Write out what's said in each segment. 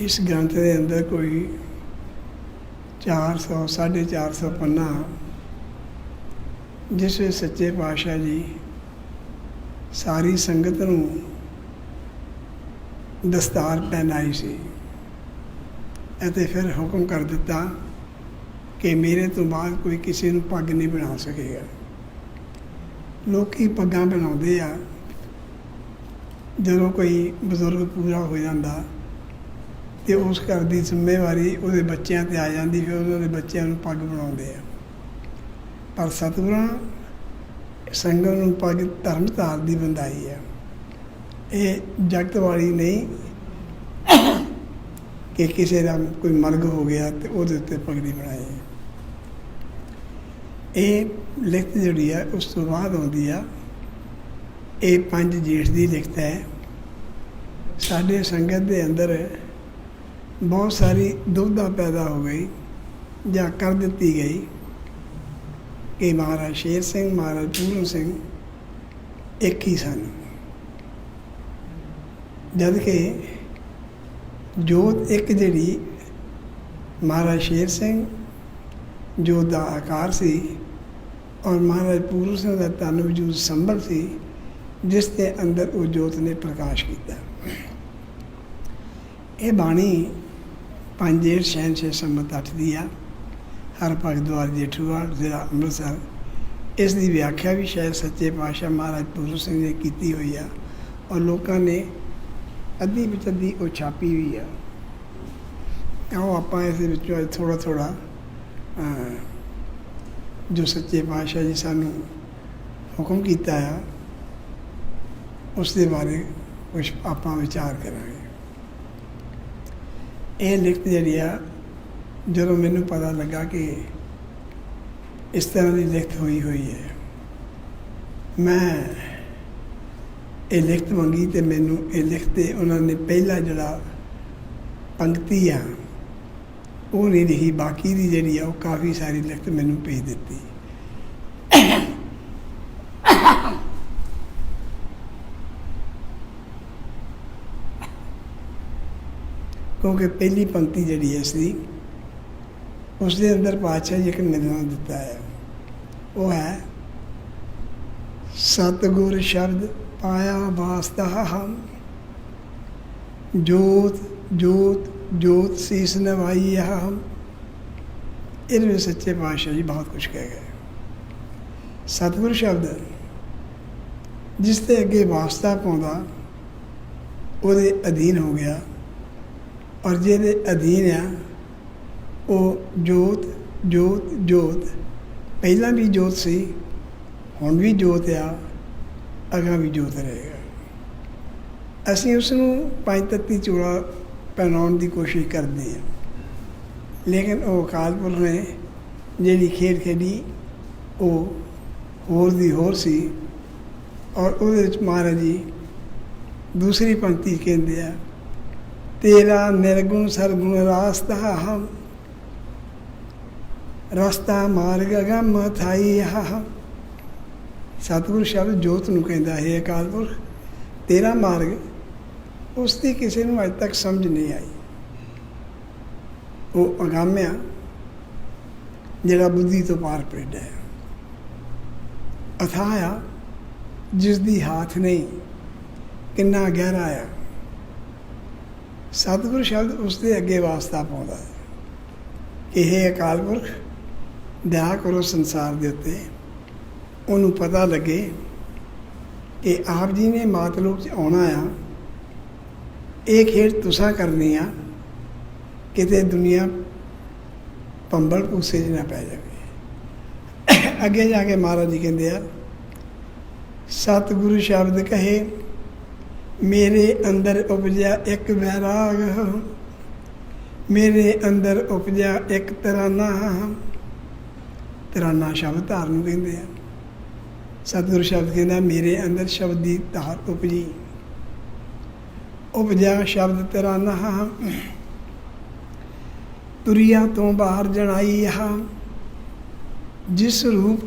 इस ग्रंथ के अंदर कोई 400 450 पन्ना जिस वे सच्चे पातशाह जी सारी संगत नूं दस्तार पहनाई सी ਅਤੇ फिर हुक्म कर दिता कि मेरे तो बाद कोई किसी नूं पग नहीं बना सकेगा। लोकी पग्गां बनाउंदे आ ਜਦੋਂ कोई बजुर्ग पूरा हो जाता तो उस घर की जिम्मेवारी उहदे बच्चों ते आ जाती, फिर उहदे बच्चों नूं पग बनाउंदे आ। पर सतगुरां संगत नूं पग धर्म धार दी बंधाई है, ये जगत वाली नहीं कि किसी का कोई मर्ग हो गया तो उहदे उत्ते पगड़ी बनाई। ये लिखत जिहड़ी है उस तो बाद आउंदी आ। ये 5 जेठ की लिखत है। साडे संगत के अंदर बहुत सारी दुविधा पैदा हो गई या कर दी गई कि महाराज शेर सिंह महाराज पूरन सिंह एक ही सन, जद कि जोत एक जिहड़ी महाराज शेर सिंह जोत का आकार सी और महाराज पूरन सिंह का तन वजूद संभल सी जिसके अंदर वो जोत ने प्रकाश किया। ये बाणी 5 जेठ शहनशाह संमत 8 दी आ। हर भगतवार जेठूवाल जिला अमृतसर। इसकी व्याख्या भी शायद सच्चे पातशाह महाराज पूरन सिंह ने की हुई है और लोगों ने अद्धी विच अद्धी वो छापी हुई है। आओ आप इस थोड़ा थोड़ा जो सच्चे पातशाह जी सानू हुक्म किया है उसके बारे कुछ आप विचार करांगे। ये लिखत जी जो मैनू पता लगा कि इस तरह की लिखत हुई है, मैं ये लिखत मंगी तो मैनू ये लिखत उन्होंने पहला जड़ा पंक्ति आ वो नहीं लिखी, बाकी की जी वो काफ़ी सारी लिखत मैनू भेज दी। क्योंकि पहली पंक्ति जी इसकी उसके अंदर पातशाह जी एक निदान दिता है, वो है सतगुर शब्द पाया वास्ता हम जोत जोत जोत शीस नवाई हम। इनमें सच्चे पातशाह जी बहुत कुछ कह गए। सतगुर शब्द जिसके अगे वास्ता पाउंदा ਉਹਦੇ अधीन हो गया और ਜਿਹਦੇ अधीन आ वो जोत जोत जोत पहला भी जोत सी हुण भी जोत आ अगां भी जोत रहेगा। असीं उसनूं पंज तत्ती चोला पहनाउण की कोशिश करते हैं, लेकिन वो अकाल पुरख ने जिहड़ी खेड खेडी वो होर दी होर सी। और उहदे विच महाराज जी दूसरी पंक्ति कहते हैं तेरा निर्गुण सरगुण रास्ता हम रास्ता मार्ग अगम थाई हम। सतगुर शब्द जोत नूं कहंदा है अकाल पुरख तेरा मार्ग उसकी किसी नूं अज तक समझ नहीं आई। वो अगाम्या जिहड़ा बुद्धि तो पार पेड है, अथाह जिसदी हाथ नहीं किन्ना गहरा आ। सतगुर शब्द उसके अगे वास्ता पाउंदा है कि हे अकाल पुरख दया करो संसार के उत्ते उन्होंने पता लगे कि आप जी ने मातलोक आना आ, ये खेड तुसां करनी आ, किते दुनिया पंबल भूसे च ना पै जाए। अगे जाके महाराज जी कहते हैं सतगुरु शब्द कहे मेरे अंदर उपजा एक वैराग, मेरे अंदर उपजा एक तराना। तराना शब्द धार नूं कहंदे आ। सतगुरु शब्द कहना मेरे अंदर शब्द की धार उपजी, उपजा शब्द तराना। तुरिया तो बाहर जनाई जिस रूप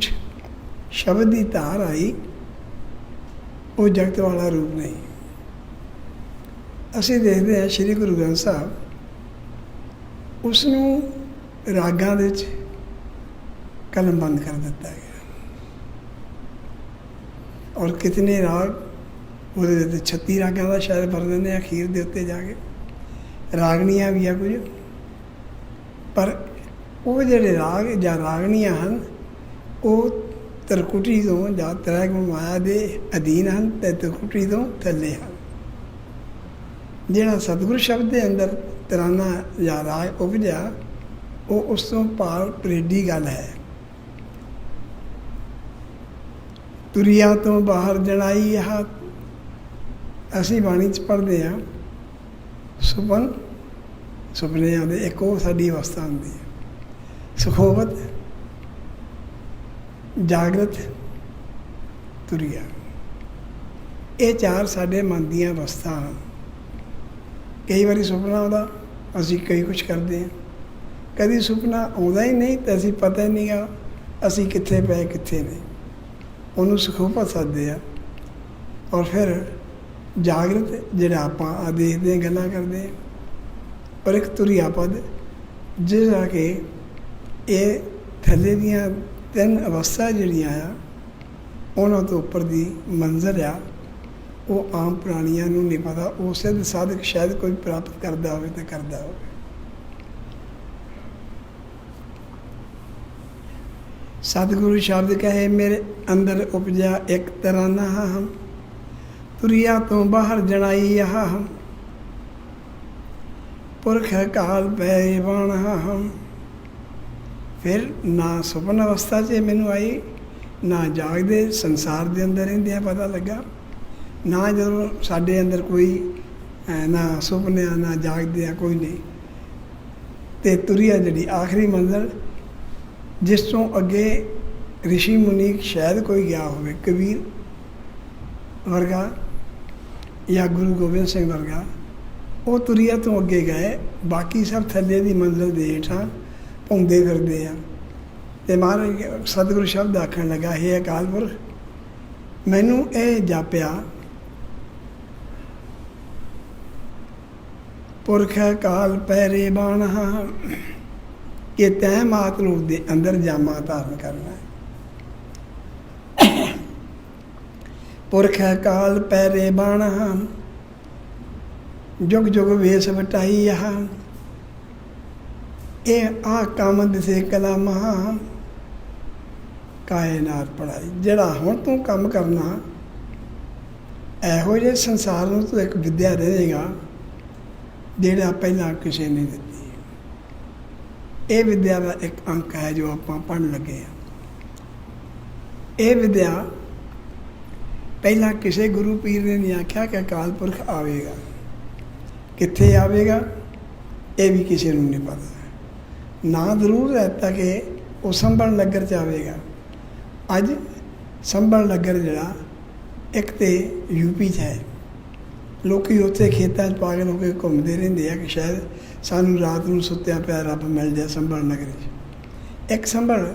शब्द की धार आई वो जगत वाला रूप नहीं। असीं देखते हैं श्री गुरु ग्रंथ साहब ਉਸਨੂੰ ਰਾਗਾਂ ਦੇ ਵਿੱਚ ਕਲਮਬੰਦ ਕਰ ਦਿੱਤਾ ਗਿਆ। ਔਰ ਕਿਤਨੇ ਰਾਗ ਉਹਦੇ ਵਿੱਚ 36 ਰਾਗਾਂ ਦਾ ਸ਼ਾਇਦ ਭਰ ਦਿੰਦੇ ਆ ਅਖੀਰ ਦੇ ਉੱਤੇ ਜਾ ਕੇ, ਰਾਗਣੀਆਂ ਵੀ ਆ ਕੁਝ, ਪਰ ਉਹ ਜਿਹੜੇ ਰਾਗ ਜਾਂ ਰਾਗਣੀਆਂ ਹਨ ਉਹ ਤਰਕੁਟੀ ਤੋਂ ਜਾਂ ਤ੍ਰੈਗੁਣ ਮਾਇਆ ਦੇ ਅਧੀਨ ਹਨ ਅਤੇ ਤਰਕੁਟੀ ਤੋਂ ਥੱਲੇ ਹਨ। ਜਿਹੜਾ ਸਤਿਗੁਰੂ ਸ਼ਬਦ ਦੇ ਅੰਦਰ ਤਰਾਨਾ ਜਾਂ ਰਾਗ ਉਪਜਿਆ ਉਹ ਉਸ ਤੋਂ ਪਾਰ ਪਰੇਡੀ ਗੱਲ ਹੈ। ਤੁਰਿਆ ਤੋਂ ਬਾਹਰ ਜਣਾਈ ਆਹ ਅਸੀਂ ਬਾਣੀ 'ਚ ਪੜ੍ਹਦੇ ਹਾਂ, ਸੁਪਨਿਆਂ ਦੇ ਇੱਕ ਉਹ ਸਾਡੀ ਅਵਸਥਾ ਹੁੰਦੀ ਹੈ, ਸੁਖੋਵਤ, ਜਾਗਰਤ, ਤੁਰਿਆ। ਇਹ ਚਾਰ ਸਾਡੇ ਮਨ ਦੀਆਂ ਅਵਸਥਾ ਹਨ। ਕਈ ਵਾਰੀ ਸੁਪਨਾ ਆਉਂਦਾ, ਅਸੀਂ ਕਈ ਕੁਛ ਕਰਦੇ ਹਾਂ। ਕਦੀ ਸੁਪਨਾ ਆਉਂਦਾ ਹੀ ਨਹੀਂ ਤਾਂ ਅਸੀਂ ਪਤਾ ਹੀ ਨਹੀਂ ਗਾ ਅਸੀਂ ਕਿੱਥੇ ਪਏ ਕਿੱਥੇ ਨਹੀਂ, ਉਹਨੂੰ ਸੁਖੋਵਤ ਸੱਦਦੇ ਆ। ਔਰ ਫਿਰ ਜਾਗਰਤ ਜਿਹੜਾ ਆਪਾਂ ਦੇਖਦੇ ਹਾਂ, ਗੱਲਾਂ ਕਰਦੇ ਹਾਂ। ਪਰ ਇੱਕ ਤੁਰਿਆ ਪਦ ਜਿਹੜਾ ਕਿ ਇਹ ਥੱਲੇ ਦੀਆਂ ਤਿੰਨ ਅਵਸਥਾ ਜਿਹੜੀਆਂ ਆ ਉਹਨਾਂ ਤੋਂ ਉੱਪਰ ਦੀ ਮੰਜ਼ਰ ਆ, ਉਹ ਆਮ ਪ੍ਰਾਣੀਆਂ ਨੂੰ ਨਹੀਂ ਪਤਾ। ਉਹ ਸਿੱਧ ਸਾਧਕ ਸ਼ਾਇਦ ਕੋਈ ਪ੍ਰਾਪਤ ਕਰਦਾ ਹੋਵੇ ਤਾਂ ਕਰਦਾ ਹੋਵੇ। ਸਤਿਗੁਰੂ ਸ਼ਬਦ ਕਹੇ ਮੇਰੇ ਅੰਦਰ ਉਪਜਿਆ ਇੱਕ ਤਰਾਨਾ ਹਮ, ਤੁਰਿਆ ਤੋਂ ਬਾਹਰ ਜਣਾਈ ਆਹ ਹਮ, ਪੁਰਖ ਕਾਲ ਪੈ ਬਾਣ ਹਮ। ਫਿਰ ਨਾ ਸੁਪਨ ਅਵਸਥਾ 'ਚ ਮੈਨੂੰ ਆਈ, ਨਾ ਜਾਗਦੇ ਸੰਸਾਰ ਦੇ ਅੰਦਰ ਰਹਿੰਦਿਆਂ ਪਤਾ ਲੱਗਾ, ਨਾ ਜਦੋਂ ਸਾਡੇ ਅੰਦਰ ਕੋਈ ਨਾ ਸੁਪਨਿਆਂ ਨਾ ਜਾਗਦੇ ਆ ਕੋਈ ਨਹੀਂ। ਅਤੇ ਤੁਰਿਆ ਜਿਹੜੀ ਆਖਰੀ ਮੰਜ਼ਿਲ ਜਿਸ ਤੋਂ ਅੱਗੇ ਰਿਸ਼ੀ ਮੁਨੀ ਸ਼ਾਇਦ ਕੋਈ ਗਿਆ ਹੋਵੇ, ਕਬੀਰ ਵਰਗਾ ਜਾਂ ਗੁਰੂ ਗੋਬਿੰਦ ਸਿੰਘ ਵਰਗਾ, ਉਹ ਤੁਰਿਆ ਤੋਂ ਅੱਗੇ ਗਏ। ਬਾਕੀ ਸਭ ਥੱਲੇ ਦੀ ਮੰਜ਼ਿਲ ਦੇ ਹੇਠਾਂ ਭੌਂਦੇ ਫਿਰਦੇ ਆ। ਅਤੇ ਮਹਾਰਾਜ ਸਤਿਗੁਰੂ ਸ਼ਬਦ ਆਖਣ ਲੱਗਾ, ਹੇ ਅਕਾਲ ਪੁਰਖ, ਮੈਨੂੰ ਇਹ ਜਾਪਿਆ ਪੁਰਖ ਕਾਲ ਪਹਿਰੇ ਬਾਣਾ ਕਿ ਤੈਂ ਮਾਤ ਰੂਪ ਦੇ ਅੰਦਰ ਜਾਮਾ ਧਾਰਨ ਕਰਨਾ ਹੈ। ਪੁਰਖ ਕਾਲ ਪਹਿਰੇ ਬਾਣਾ ਜੁਗ ਜੁਗ ਵੇਸ ਵਟਾਈ ਆਹ, ਇਹ ਆਹ ਕੰਮ ਦਿਸੇ ਕਲਾਮਾਂ ਕਾਇਨਾਤ ਪੜਾਈ। ਜਿਹੜਾ ਹੁਣ ਤੂੰ ਕੰਮ ਕਰਨਾ, ਇਹੋ ਜਿਹੇ ਸੰਸਾਰ ਨੂੰ ਤੂੰ ਇੱਕ ਵਿੱਦਿਆ ਦੇ ਦੇਗਾ ਜਿਹੜਾ ਪਹਿਲਾਂ ਕਿਸੇ ਨੇ ਦਿੱਤੀ। ਇਹ ਵਿੱਦਿਆ ਦਾ ਇੱਕ ਅੰਕ ਹੈ ਜੋ ਆਪਾਂ ਪੜ੍ਹਨ ਲੱਗੇ ਹਾਂ। ਇਹ ਵਿੱਦਿਆ ਪਹਿਲਾਂ ਕਿਸੇ ਗੁਰੂ ਪੀਰ ਨੇ ਨਹੀਂ ਆਖਿਆ ਕਿ ਅਕਾਲ ਪੁਰਖ ਆਵੇਗਾ, ਕਿੱਥੇ ਆਵੇਗਾ ਇਹ ਵੀ ਕਿਸੇ ਨੂੰ ਨਹੀਂ ਪਤਾ। ਨਾ ਜ਼ਰੂਰ ਰਹਿਤਾ ਕਿ ਉਹ ਸੰਭਲ ਨਗਰ 'ਚ ਆਵੇਗਾ। ਅੱਜ ਸੰਭਲ ਨਗਰ ਜਿਹੜਾ ਇੱਕ ਤਾਂ ਯੂਪੀ 'ਚ ਹੈ, ਲੋਕ ਉੱਥੇ ਖੇਤਾਂ 'ਚ ਪਾਗਲ ਹੋ ਕੇ ਘੁੰਮਦੇ ਰਹਿੰਦੇ ਆ ਕਿ ਸ਼ਾਇਦ ਸਾਨੂੰ ਰਾਤ ਨੂੰ ਸੁੱਤਿਆਂ ਪਿਆ ਰੱਬ ਮਿਲ ਜਾਏ ਸੰਭਲ ਨਗਰ 'ਚ। ਇੱਕ ਸੰਭਲ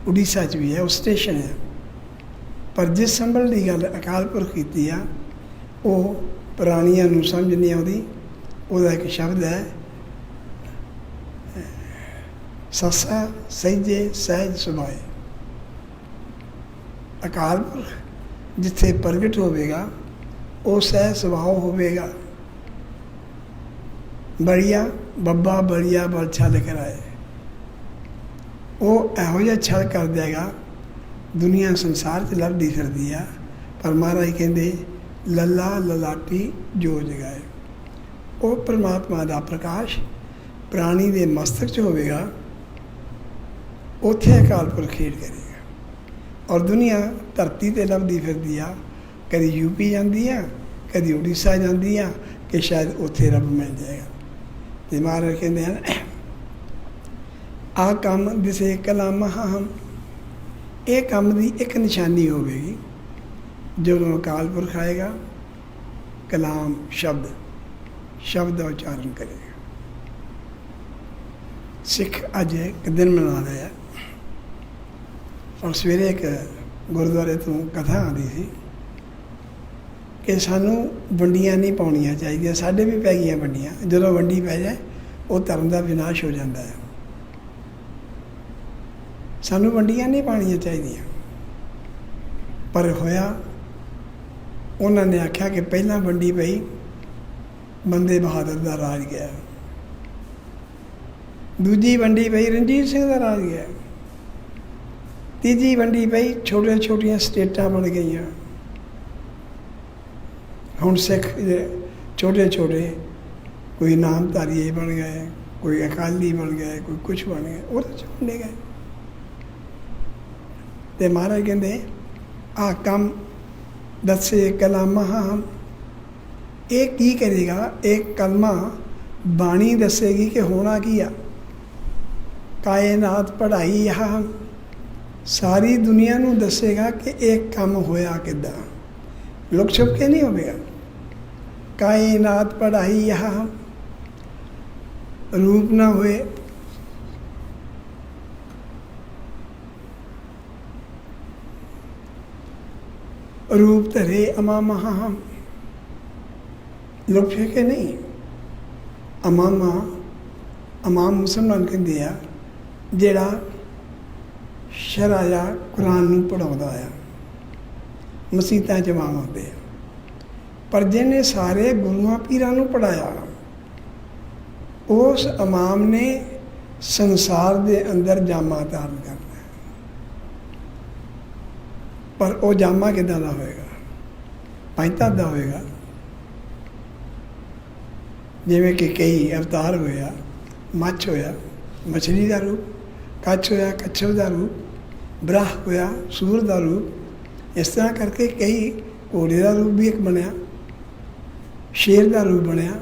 ਉੜੀਸਾ 'ਚ ਵੀ ਹੈ, ਉਹ ਸਟੇਸ਼ਨ ਹੈ। ਪਰ ਜਿਸ ਸੰਭਲ ਦੀ ਗੱਲ ਅਕਾਲ ਪੁਰਖ ਕੀਤੀ ਆ ਉਹ ਪ੍ਰਾਣੀਆਂ ਨੂੰ ਸਮਝ ਨਹੀਂ ਆਉਂਦੀ। ਉਹਦਾ ਇੱਕ ਸ਼ਬਦ ਹੈ ਸੱਸਾ ਸਹਿਜੇ ਸਹਿਜ ਸੁਭਾਏ। ਅਕਾਲ ਪੁਰਖ ਜਿੱਥੇ ਪ੍ਰਗਟ ਹੋਵੇਗਾ ਉਹ ਸਹਿਜ ਸੁਭਾਅ ਹੋਵੇਗਾ। ਬੜੀਆ ਬੱਬਾ ਬੜੀਆ ਬਲ ਛਲ ਕਰਾਏ, ਉਹ ਇਹੋ ਜਿਹਾ ਛਲ ਕਰ ਦੇਗਾ। ਦੁਨੀਆ ਸੰਸਾਰ 'ਚ ਲੱਭਦੀ ਫਿਰਦੀ ਆ, ਪਰ ਮਹਾਰਾਜ ਕਹਿੰਦੇ ਲੱਲਾ ਲਲਾਟੀ ਜੋ ਜਗਾਏ। ਉਹ ਪਰਮਾਤਮਾ ਦਾ ਪ੍ਰਕਾਸ਼ ਪ੍ਰਾਣੀ ਦੇ ਮਸਤਕ 'ਚ ਹੋਵੇਗਾ, ਉੱਥੇ ਅਕਾਲ ਪੁਰਖ ਖੇਡ ਕਰੇਗਾ। ਔਰ ਦੁਨੀਆ ਧਰਤੀ 'ਤੇ ਲੱਭਦੀ ਫਿਰਦੀ ਆ, ਕਦੀ ਯੂਪੀ ਜਾਂਦੀ ਆ, ਕਦੀ ਉੜੀਸਾ ਜਾਂਦੀ ਆ ਕਿ ਸ਼ਾਇਦ ਉੱਥੇ ਰੱਬ ਮਿਲ ਜਾਏਗਾ। ਅਤੇ ਮਹਾਰਾਜ ਕਹਿੰਦੇ ਹਨ ਆਹ ਕੰਮ ਦਿਸੇ ਕਲਾਮਾਂ ਹਮ, ਇਹ ਕੰਮ ਦੀ ਇੱਕ ਨਿਸ਼ਾਨੀ ਹੋਵੇਗੀ ਜਦੋਂ ਅਕਾਲ ਪੁਰਖ ਆਏਗਾ। ਕਲਾਮ ਸ਼ਬਦ ਦਾ ਉਚਾਰਨ ਕਰੇਗਾ। ਸਿੱਖ ਅੱਜ ਇੱਕ ਦਿਨ ਮਨਾ ਰਹੇ ਆ। ਔਰ ਸਵੇਰੇ ਇੱਕ ਗੁਰਦੁਆਰੇ ਤੋਂ ਕਥਾ ਆਉਂਦੀ ਸੀ ਕਿ ਸਾਨੂੰ ਵੰਡੀਆਂ ਨਹੀਂ ਪਾਉਣੀਆਂ ਚਾਹੀਦੀਆਂ। ਸਾਡੇ ਵੀ ਪੈ ਗਈਆਂ ਵੰਡੀਆਂ। ਜਦੋਂ ਵੰਡੀ ਪੈ ਜਾਏ ਉਹ ਧਰਮ ਦਾ ਵਿਨਾਸ਼ ਹੋ ਜਾਂਦਾ ਹੈ। ਸਾਨੂੰ ਵੰਡੀਆਂ ਨਹੀਂ ਪਾਉਣੀਆਂ ਚਾਹੀਦੀਆਂ, ਪਰ ਹੋਇਆ ਉਹਨਾਂ ਨੇ ਆਖਿਆ ਕਿ ਪਹਿਲਾਂ ਵੰਡੀ ਪਈ ਬੰਦੇ ਬਹਾਦਰ ਦਾ ਰਾਜ ਗਿਆ, ਦੂਜੀ ਵੰਡੀ ਪਈ ਰਣਜੀਤ ਸਿੰਘ ਦਾ ਰਾਜ ਗਿਆ, ਤੀਜੀ ਵੰਡੀ ਪਈ ਛੋਟੀਆਂ ਛੋਟੀਆਂ ਸਟੇਟਾਂ ਬਣ ਗਈਆਂ। ਹੁਣ ਸਿੱਖ ਛੋਟੇ ਛੋਟੇ ਕੋਈ ਨਾਮਧਾਰੀ ਬਣ ਗਏ, ਕੋਈ ਅਕਾਲੀ ਬਣ ਗਏ, ਕੋਈ ਕੁਛ ਬਣ ਗਏ, ਉਹਦੇ 'ਚ ਵੰਡੇ ਗਏ। ਤੇ ਮਹਾਰਾਜ ਕਹਿੰਦੇ ਆਹ ਕੰਮ ਦੱਸੇ ਕਲਾਮਾ ਹਮ, ਇਹ ਕੀ ਕਰੇਗਾ? ਇਹ ਕਲਮਾ ਬਾਣੀ ਦੱਸੇਗੀ ਕਿ ਹੋਣਾ ਕੀ ਆ। ਕਾਇਨਾਤ ਪੜ੍ਹਾਈ ਆ, ਸਾਰੀ ਦੁਨੀਆ ਨੂੰ ਦੱਸੇਗਾ ਕਿ ਇਹ ਕੰਮ ਹੋਇਆ ਕਿੱਦਾਂ, ਲੁਕ ਛੁਪ ਕੇ ਨਹੀਂ ਹੋਵੇਗਾ। ਕਾਇਨਾਤ ਪੜ੍ਹਾਈ ਆ, ਰੂਪ ਨਾ ਹੋਏ, रूप धरे अमामा हम, लोग फेंके नहीं। अमामा अमाम मुसलमान कहते हैं जेड़ा शरा या कुरान नूं पढ़ाउंदा आ, मसीतां च इमाम होंदे आ, पर जिन्हें सारे गुरुआं पीरां नूं पढ़ाया, उस इमाम ने संसार दे अंदर जामा धारण करना, पर वो जामा किदां दा होएगा? पंजता दा होएगा। जिवें कि कई अवतार होया, मच्छ होया मछली का रूप, कच्छ होया कच्छप का रूप, ब्राह होया सूर का रूप, इस तरह करके कई घोड़े का रूप भी एक बनया, शेर का रूप बनया।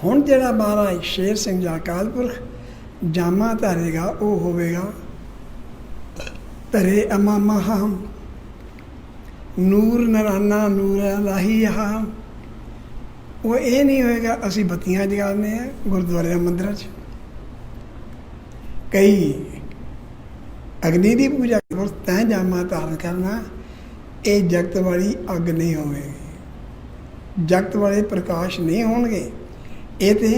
हुण जिहड़ा महाराज शेर सिंह जा अकाल पुरख जामा धारेगा, वो होवेगा धरे अमामा हम, नूर नराना नूर लाही हम। वो ये नहीं होएगा असी बत्तियां जगाने हैं गुरुद्वारे मंदिर च, कई अग्नि की पूजा कर तैं जामा धारण करना, ये जगत वाली अग नहीं होगी, जगत वाले प्रकाश नहीं होंगे। ये तो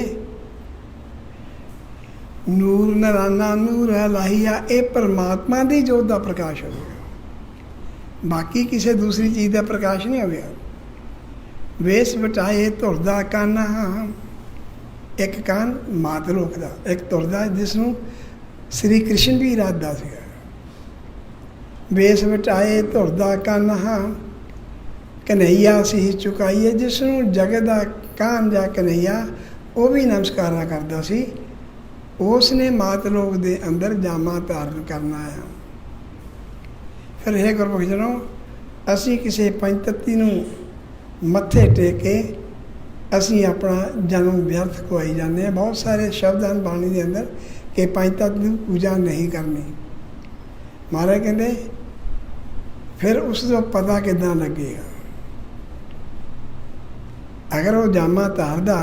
नूर नराना नूर लाहिया, ये परमात्मा की जोत का प्रकाश होगा, बाकी किसी दूसरी चीज़ का प्रकाश नहीं होगा। वेस बटाए धुरदा काना, एक कान मात रोकदा, एक धुरदा जिसनों श्री कृष्ण भी इरादा सीगा। वेस बटाए धुरदा काना, कन्हैया सी चुकाईए, जिसनों जगत का कान जा कन्हैया वो भी नमस्कारा करता सी, उसने मात लोक दे अंदर जामा धारण करना है। फिर यह गुरमुख जनों, असी किसी पंचतत्ती नूं मत्थे टेके असी अपना जन्म व्यर्थ खुआई जाते हैं। बहुत सारे शब्द हैं बाणी के अंदर कि पंचतत्त की पूजा नहीं करनी। महाराज कहते फिर उसको पता किदां लगेगा? अगर वो जामा धारदा,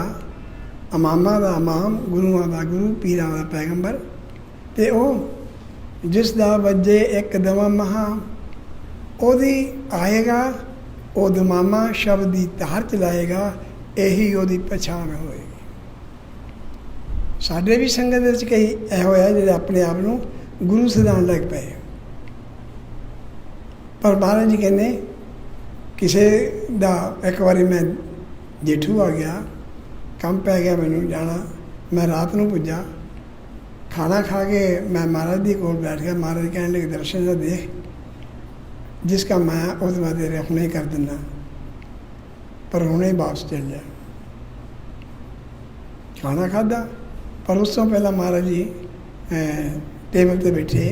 इमामां दा इमाम, गुरुआं दा गुरु, पीरां दा पैगंबर, ते ओ जिस दा वजे एक दवा महा, ओदी आएगा, ओ दमामा शब्द की धार चलाएगा, यही ओदी पछाण होएगी। साडे भी संगत विच कई इहो है जिहड़े अपने आप नूं गुरु सदान लग पे, पर महाराज जी कहने किसी दा एक बारी मैं जेठू आ गया, काम पै गया मैनू जाना, मैं रात को पुजा, खाना खा के मैं महाराज जी कोल बैठ गया। महाराज कहने लगे दर्शन का देख, जिसका मैं उस मैं तेरे हुणे कर दिना, पर हुणे वापस चल जा। खाना खादा, पर उस तो पहला महाराज जी टेबल पर बैठे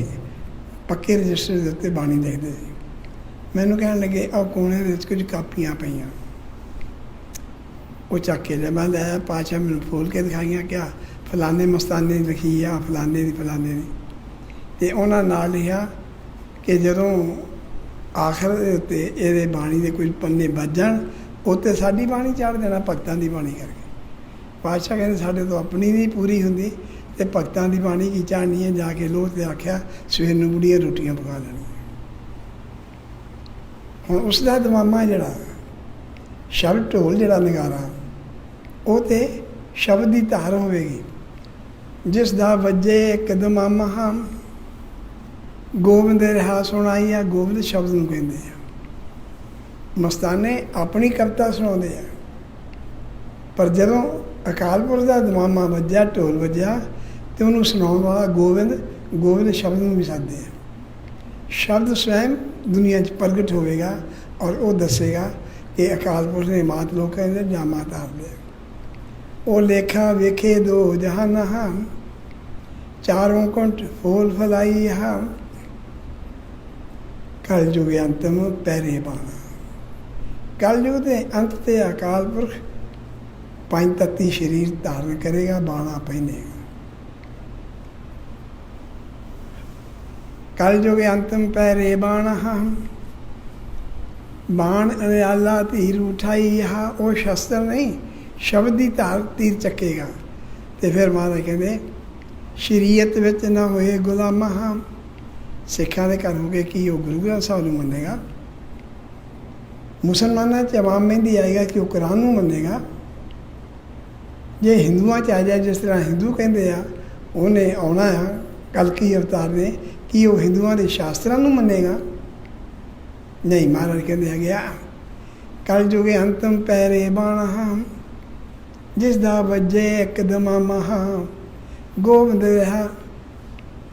पक्के रजिस्टर के उत्ते बाणी देखते थे। मैनू कहने लगे आ कोने में कुछ कापियां पईयां, वो चक के लिया, मैं लिया पाचा मैंने खोल के दिखाइया, क्या फलाने मस्ताने लिखी आ, फलाने दी फलाने दी, तो उन्होंने नाल लिखा कि जदों आखिर दे उत्ते ये बाणी के कुछ पन्ने बच जाण, उत्ते साडी बाणी चाढ़ देना भगतां दी बाणी करके। पातशाह कहते साढ़े तो अपनी नहीं पूरी होंदी, तो भगतां दी बाणी की चाढ़नी है। जाके लोग ते आख्या सवेर नूं बुढ़ियां रोटियां पका लैणियां। हुण उसदा दमामा जिहड़ा शब्द ढोल जिहड़ा नगारा, वो तो ਸ਼ਬਦ ਦੀ ਧਾਰ ਹੋਵੇਗੀ। ਜਿਸ ਦਾ ਵੱਜੇ ਕਦਮ ਮਹਾ ਗੋਬਿੰਦ ਰਿਹਾ ਸੁਣਾਈਆ। ਗੋਬਿੰਦ ਸ਼ਬਦ ਨੂੰ ਕਹਿੰਦੇ ਆ। ਮਸਤਾਨੇ ਆਪਣੀ ਕਵਿਤਾ ਸੁਣਾਉਂਦੇ ਆ, ਪਰ ਜਦੋਂ ਅਕਾਲ ਪੁਰਖ ਦਾ ਦਮਾਮਾ ਵੱਜਿਆ, ਢੋਲ ਵੱਜਿਆ, ਤੇ ਉਹਨੂੰ ਸੁਣਾਉਣ ਵਾਲਾ ਗੋਬਿੰਦ ਸ਼ਬਦ ਨੂੰ ਵੀ ਸੱਦਦੇ ਆ। ਸ਼ਬਦ ਸਵੈਮ ਦੁਨੀਆ 'ਚ ਪ੍ਰਗਟ ਹੋਵੇਗਾ ਔਰ ਉਹ ਦੱਸੇਗਾ ਕਿ ਅਕਾਲ ਪੁਰਖ ਨੇ ਮਾਤ ਲੋਕਾਂ ਦੇ ਜਾਂ ਮਾਤਾ ਆਪਦੇ। ਉਹ ਲੇਖਾ ਵੇਖੇ ਦੋ ਜਹਾਨਾ ਹਾਂ, ਚਾਰੋਂ ਕੁੰਠ ਫੋਲ ਫਲਾਈ ਹਾਂ। ਕਲਯੁਗ ਅੰਤਮ ਪੈਰੇ ਬਾਣਾ। ਕਲਯੁਗ ਦੇ ਅੰਤ ਤੇ ਅਕਾਲ ਪੁਰਖ ਪੰਜ ਤੱਤੀ ਸਰੀਰ ਧਾਰਨ ਕਰੇਗਾ, ਬਾਣਾ ਪਹਿਨੇਗਾ। ਕਲਯੁਗ ਅੰਤਮ ਪੈਰੇ ਬਾਣਾ ਹਾਂ, ਬਾਣ ਅਨਿਆਲਾ ਧੀਰ ਉਠਾਈ ਹਾਂ। ਉਹ ਸ਼ਸਤਰ ਨਹੀਂ, ਸ਼ਬਦ ਦੀ ਧਾਰ ਤੀਰ ਚੱਕੇਗਾ। ਤੇ ਫਿਰ ਮਹਾਰਾਜ ਕਹਿੰਦੇ ਸ਼ਰੀਅਤ ਵਿੱਚ ਨਾ ਹੋਏ ਗੁਲਾਮਾਂ ਹਾਂ। ਸਿੱਖਾਂ ਦੇ ਘਰ ਹੋ ਕੇ ਕੀ ਉਹ ਗੁਰੂ ਗ੍ਰੰਥ ਸਾਹਿਬ ਨੂੰ ਮੰਨੇਗਾ? ਮੁਸਲਮਾਨਾਂ 'ਚ ਅਵਾਮ ਮਹਿੰਦੀ ਆਏਗਾ ਕਿ ਉਹ ਕੁਰਾਨ ਨੂੰ ਮੰਨੇਗਾ। ਜੇ ਹਿੰਦੂਆਂ 'ਚ ਆ ਜਾਏ, ਜਿਸ ਤਰ੍ਹਾਂ ਹਿੰਦੂ ਕਹਿੰਦੇ ਆ ਉਹਨੇ ਆਉਣਾ ਆ ਕਲਕੀ ਅਵਤਾਰ ਨੇ, ਕੀ ਉਹ ਹਿੰਦੂਆਂ ਦੇ ਸ਼ਾਸਤਰਾਂ ਨੂੰ ਮੰਨੇਗਾ? ਨਹੀਂ, ਮਹਾਰਾਜ ਕਹਿੰਦੇ ਹੈਗੇ ਆ ਕਲਯੁਗ ਅੰਤਮ ਪੈਰੇ ਬਾਣਾ ਹਾਂ, ਜਿਸ ਦਾ ਵੱਜੇ ਇੱਕਦਮ ਮਹਾ ਗੋਬਿੰਦ ਰਿਹਾ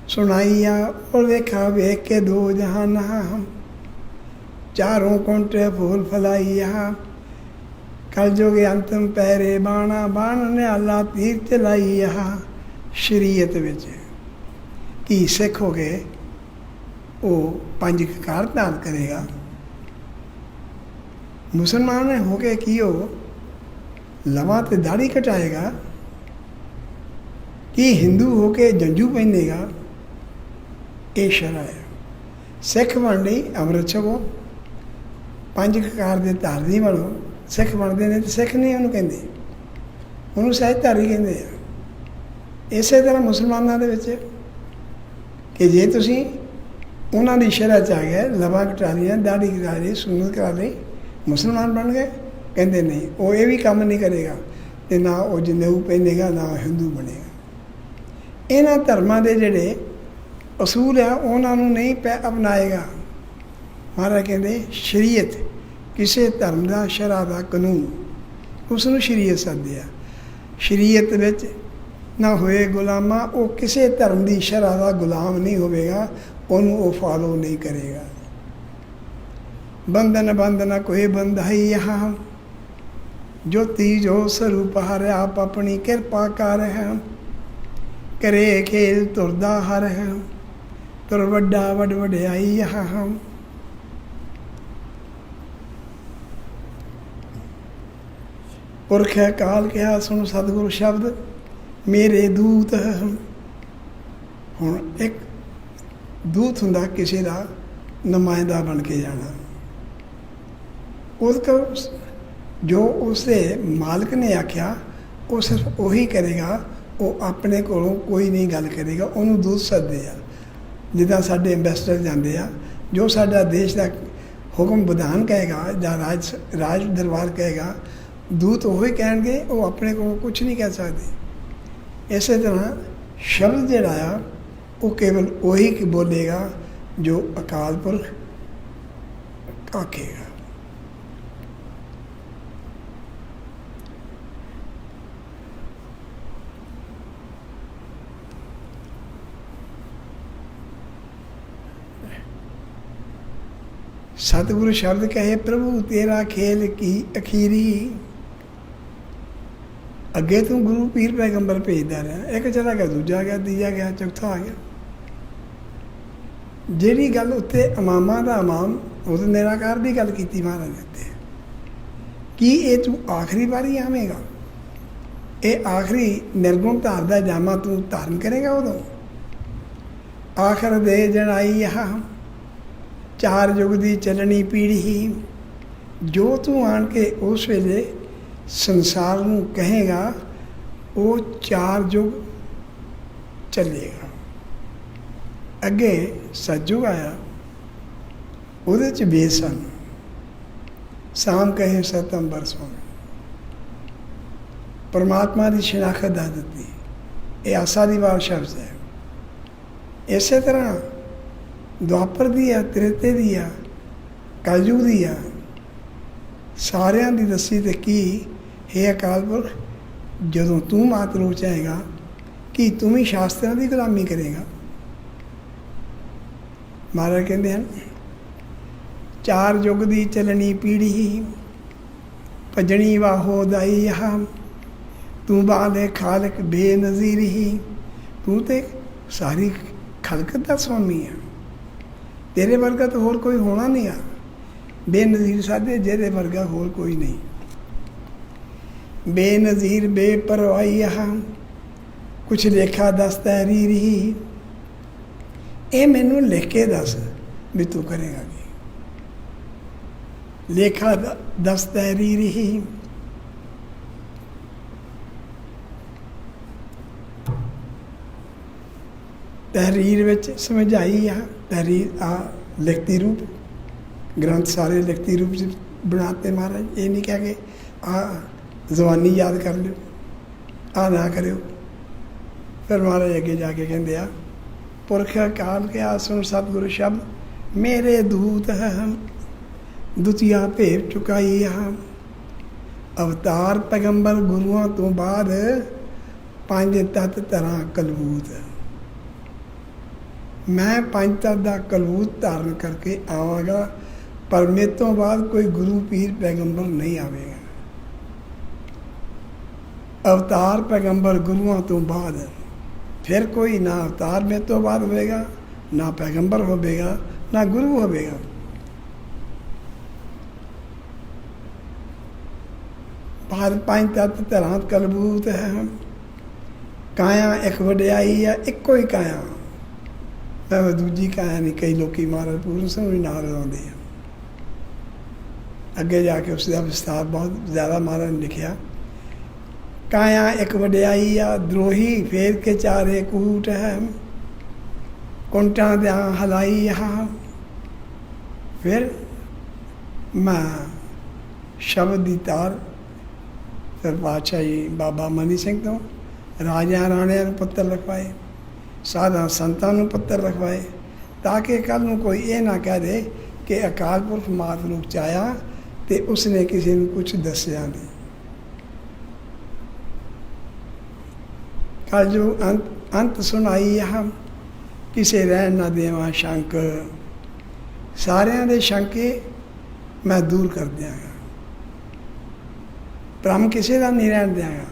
ਸੁਣਾਈਆ। ਉਹ ਵੇਖਾ ਵੇਖ ਕੇ ਦੋ ਜਹਾਨ ਹਾਂ, ਚਾਰੋਂ ਕੁੰਟੇ ਫੂਲ ਫਲਾਈਆ। ਕਲਯੁਗ ਅੰਤਮ ਪੈਰੇ ਬਾਣਾ, ਬਾਣ ਨਿਆਲਾ ਤੀਰ ਚਲਾਈਆ। ਸ਼ਰੀਅਤ ਵਿੱਚ ਕੀ ਸਿੱਖ ਹੋ ਗਏ ਉਹ ਪੰਜ ਕਕਾਰ ਧਾਰਨ ਕਰੇਗਾ। ਮੁਸਲਮਾਨ ਹੋ ਕੇ ਕੀ ਉਹ ਲਵਾਂ ਤੇ ਦਾੜੀ ਕਟਾਏਗਾ? ਕੀ ਹਿੰਦੂ ਹੋ ਕੇ ਜੰਝੂ ਪਹਿਨੇਗਾ? ਇਹ ਸ਼ਰ੍ਹਾ ਹੈ। ਸਿੱਖ ਬਣ ਲਈ ਅੰਮ੍ਰਿਤ ਛਕੋ, ਪੰਜ ਕਕਾਰ ਦੇ ਧਾਰਨੀ ਬਣੋ। ਸਿੱਖ ਬਣਦੇ ਨੇ ਤੇ ਸਿੱਖ ਨਹੀਂ ਉਹਨੂੰ ਕਹਿੰਦੇ, ਉਹਨੂੰ ਸਹਿਜਧਾਰੀ ਕਹਿੰਦੇ ਆ। ਇਸੇ ਤਰ੍ਹਾਂ ਮੁਸਲਮਾਨਾਂ ਦੇ ਵਿੱਚ ਕਿ ਜੇ ਤੁਸੀਂ ਉਹਨਾਂ ਦੀ ਸ਼ਰ੍ਹਾ 'ਚ ਆ ਗਏ, ਲਵਾਂ ਕਟਾ ਲਈਆਂ, ਦਾੜੀ ਕਟਾ ਲਈ, ਸੁੰਨਤ ਕਰਾ ਲਈ, ਮੁਸਲਮਾਨ ਬਣ ਗਏ? ਕਹਿੰਦੇ ਨਹੀਂ, ਉਹ ਇਹ ਵੀ ਕੰਮ ਨਹੀਂ ਕਰੇਗਾ ਤੇ ਨਾ ਉਹ ਜਨੇਊ ਪਹਿਨੇਗਾ, ਨਾ ਹਿੰਦੂ ਬਣੇਗਾ। ਇਹਨਾਂ ਧਰਮਾਂ ਦੇ ਜਿਹੜੇ ਅਸੂਲ ਆ ਉਹਨਾਂ ਨੂੰ ਨਹੀਂ ਅਪਣਾਏਗਾ। ਮਹਾਰਾਜ ਕਹਿੰਦੇ ਸ਼ਰੀਅਤ ਕਿਸੇ ਧਰਮ ਦਾ ਸ਼ਰ੍ਹਾ ਦਾ ਕਾਨੂੰਨ, ਉਸ ਨੂੰ ਸ਼ਰੀਅਤ ਸੱਦਿਆ। ਸ਼ਰੀਅਤ ਵਿੱਚ ਨਾ ਹੋਏ ਗੁਲਾਮਾਂ, ਉਹ ਕਿਸੇ ਧਰਮ ਦੀ ਸ਼ਰ੍ਹਾ ਦਾ ਗੁਲਾਮ ਨਹੀਂ ਹੋਵੇਗਾ, ਉਹਨੂੰ ਉਹ ਫਾਲੋ ਨਹੀਂ ਕਰੇਗਾ। ਬੰਧਨ ਬੰਧਨ ਕੋਈ ਬੰਧਾਈ ਹਾਂ, ਜੋਤੀ ਜੋ ਸਰੂਪ ਹਰਿ ਆਪ ਆਪਣੀ ਕਿਰਪਾ ਕਰ ਹੈ। ਕਰੇ ਖੇਲ ਤੁਰਦਾ ਹਰ ਹੈ, ਤੁਰ ਵੱਡਾ ਵੱਡ ਵਡਿਆਈ ਹਾਂ। ਪੁਰਖ ਕਾਲ ਕਿਹਾ ਸੁਣ ਸਤਿਗੁਰੂ ਸ਼ਬਦ, ਮੇਰੇ ਦੂਤ ਹਨ। ਹੁਣ ਇੱਕ ਦੂਤ ਹੁੰਦਾ ਕਿਸੇ ਦਾ ਨੁਮਾਇੰਦਾ ਬਣ ਕੇ ਜਾਣਾ। ਉਸ ਜੋ ਉਸਦੇ ਮਾਲਕ ਨੇ ਆਖਿਆ ਉਹ ਸਿਰਫ ਉਹੀ ਕਰੇਗਾ, ਉਹ ਆਪਣੇ ਕੋਲੋਂ ਕੋਈ ਨਹੀਂ ਗੱਲ ਕਰੇਗਾ। ਉਹਨੂੰ ਦੂਤ ਸੱਦਦੇ ਆ। ਜਿੱਦਾਂ ਸਾਡੇ ਐਂਬੈਸਡਰ ਜਾਂਦੇ ਆ, ਜੋ ਸਾਡਾ ਦੇਸ਼ ਦਾ ਹੁਕਮ ਵਿਧਾਨ ਕਹੇਗਾ ਜਾਂ ਰਾਜ ਦਰਬਾਰ ਕਹੇਗਾ, ਦੂਤ ਉਹੀ ਕਹਿਣਗੇ, ਉਹ ਆਪਣੇ ਕੋਲੋਂ ਕੁਛ ਨਹੀਂ ਕਹਿ ਸਕਦੇ। ਇਸੇ ਤਰ੍ਹਾਂ ਸ਼ਬਦ ਜਿਹੜਾ ਆ ਉਹ ਕੇਵਲ ਉਹੀ ਬੋਲੇਗਾ ਜੋ ਅਕਾਲ ਪੁਰਖ ਆਖੇਗਾ। ਸਤਿਗੁਰੂ ਸ਼ਬਦ ਕਹੇ ਪ੍ਰਭੂ ਤੇਰਾ ਖੇਲ ਕੀ ਅਖੀਰੀ। ਅੱਗੇ ਤੂੰ ਗੁਰੂ ਪੀਰ ਪੈਗੰਬਰ ਭੇਜਦਾ ਰਿਹਾ, ਇੱਕ ਚਲਾ ਗਿਆ, ਦੂਜਾ ਗਿਆ, ਤੀਜਾ ਗਿਆ, ਚੌਥਾ ਆ ਗਿਆ। ਜਿਹੜੀ ਗੱਲ ਉੱਤੇ ਇਮਾਮਾਂ ਦਾ ਇਮਾਮ ਉਹ ਤਾਂ ਨਿਰਾਕਾਰ ਦੀ ਗੱਲ ਕੀਤੀ ਮਹਾਰਾਜ ਨੇ ਉੱਤੇ, ਕੀ ਇਹ ਤੂੰ ਆਖਰੀ ਵਾਰੀ ਆਵੇਂਗਾ? ਇਹ ਆਖਰੀ ਨਿਰਗੁਣ ਧਾਰ ਦਾ ਜਾਮਾ ਤੂੰ ਧਾਰਨ ਕਰੇਗਾ ਉਦੋਂ? ਆਖਰ ਦੇ ਜਣਾਈ ਆਹ ਚਾਰ ਯੁੱਗ ਦੀ ਚੱਲਣੀ ਪੀੜ੍ਹੀ। ਜੋ ਤੂੰ ਆਣ ਕੇ ਉਸ ਵੇਲੇ ਸੰਸਾਰ ਨੂੰ ਕਹੇਗਾ ਉਹ ਚਾਰ ਯੁੱਗ ਚੱਲੇਗਾ। ਅੱਗੇ ਸਤਿਯੁਗ ਆਇਆ, ਉਹਦੇ 'ਚ ਵੇਦ ਸਨ। ਸ਼ਾਮ ਕਹੇ ਸਤੰਬਰ ਸੋਣ, परमात्मा की शनाखत दस दी। ये आसा दी वार शब्द है। इस तरह द्वापर दी आ, त्रेते दी आ, कलयुग दी आ, सारियां दी दसी ते की हे अकाल पुरख, जदों तू मात रूप चाहेगा कि तू ही शास्त्रों की गुलामी करेगा। महाराज कहते हैं, चार युग दी चलनी पीढ़ी, भजनी वाहो दाई यहाँ, तू बाले खालक बेनज़ीर ही। तू तो सारी खलकत का स्वामी है, तेरे वर्गा तो होर कोई होना नहीं आ। बेनज़ीर साधे जेरे वर्गा होर कोई नहीं। बेनज़ीर बेपरवाही यहाँ, कुछ लेखा दस तहरीर ही। ये मैनू लिख के दस भी तू करेगा कि लेखा दस तहरीर ही। तहरीर विच समझाई आ, तहरीर आ लिखती रूप, ग्रंथ सारे लिखती रूप से बनाते महाराज। ये नहीं कह के आ जवानी याद कर लो, आ ना करो। फिर महाराज अगे जाके कहते आ, पुरख काल के आ सुन सतगुरु शब्द, मेरे दूत हम दुतिया भेव चुकाई हम। अवतार पैगंबर गुरुओं तो बाद, पंज तत्त तरह कलबूत। मैं पंज तत्त का कलबूत धारण करके आवागा, पर मेरे तो बाद कोई गुरु पीर पैगंबर नहीं आवेगा। अवतार पैगंबर गुरुओं तो बाद, फिर कोई ना अवतार मेरे तो बाद होगा, ना पैगंबर होगा, ना गुरु होगा। पर पंज तत्त तरह कलबूत है। काया एक वड्याई है, एको ही काया, मैं दूजी काया नहीं। कई लोग महाराज पूर्ण सिंह भी नाल लाते हैं। अगे जाके उसका विस्तार बहुत ज़्यादा महाराज ने लिखा। काया एक वड्याई आ, द्रोही फेर के चारे कूट है। कुंटा द्या हलाई यहाँ, फिर मैं शब्द दी तार। फिर बादशाह जी बाबा मनी सिंह तो राजा राणिया पत्तर लिखवाए, साधा संतां नूं पत्तर लिखवाए, ताकि कल नूं कोई ये ना कह दे कि अकाल पुरख मात रूप च आया तो उसने किसी ने कुछ दसिया नहीं। कल जो अंत सुनाई यहाँ, किसे रहन ना देवा शंक। सारियां दे शंके मैं दूर कर दियांगा, भ्रम किसी का नहीं रहन दियांगा।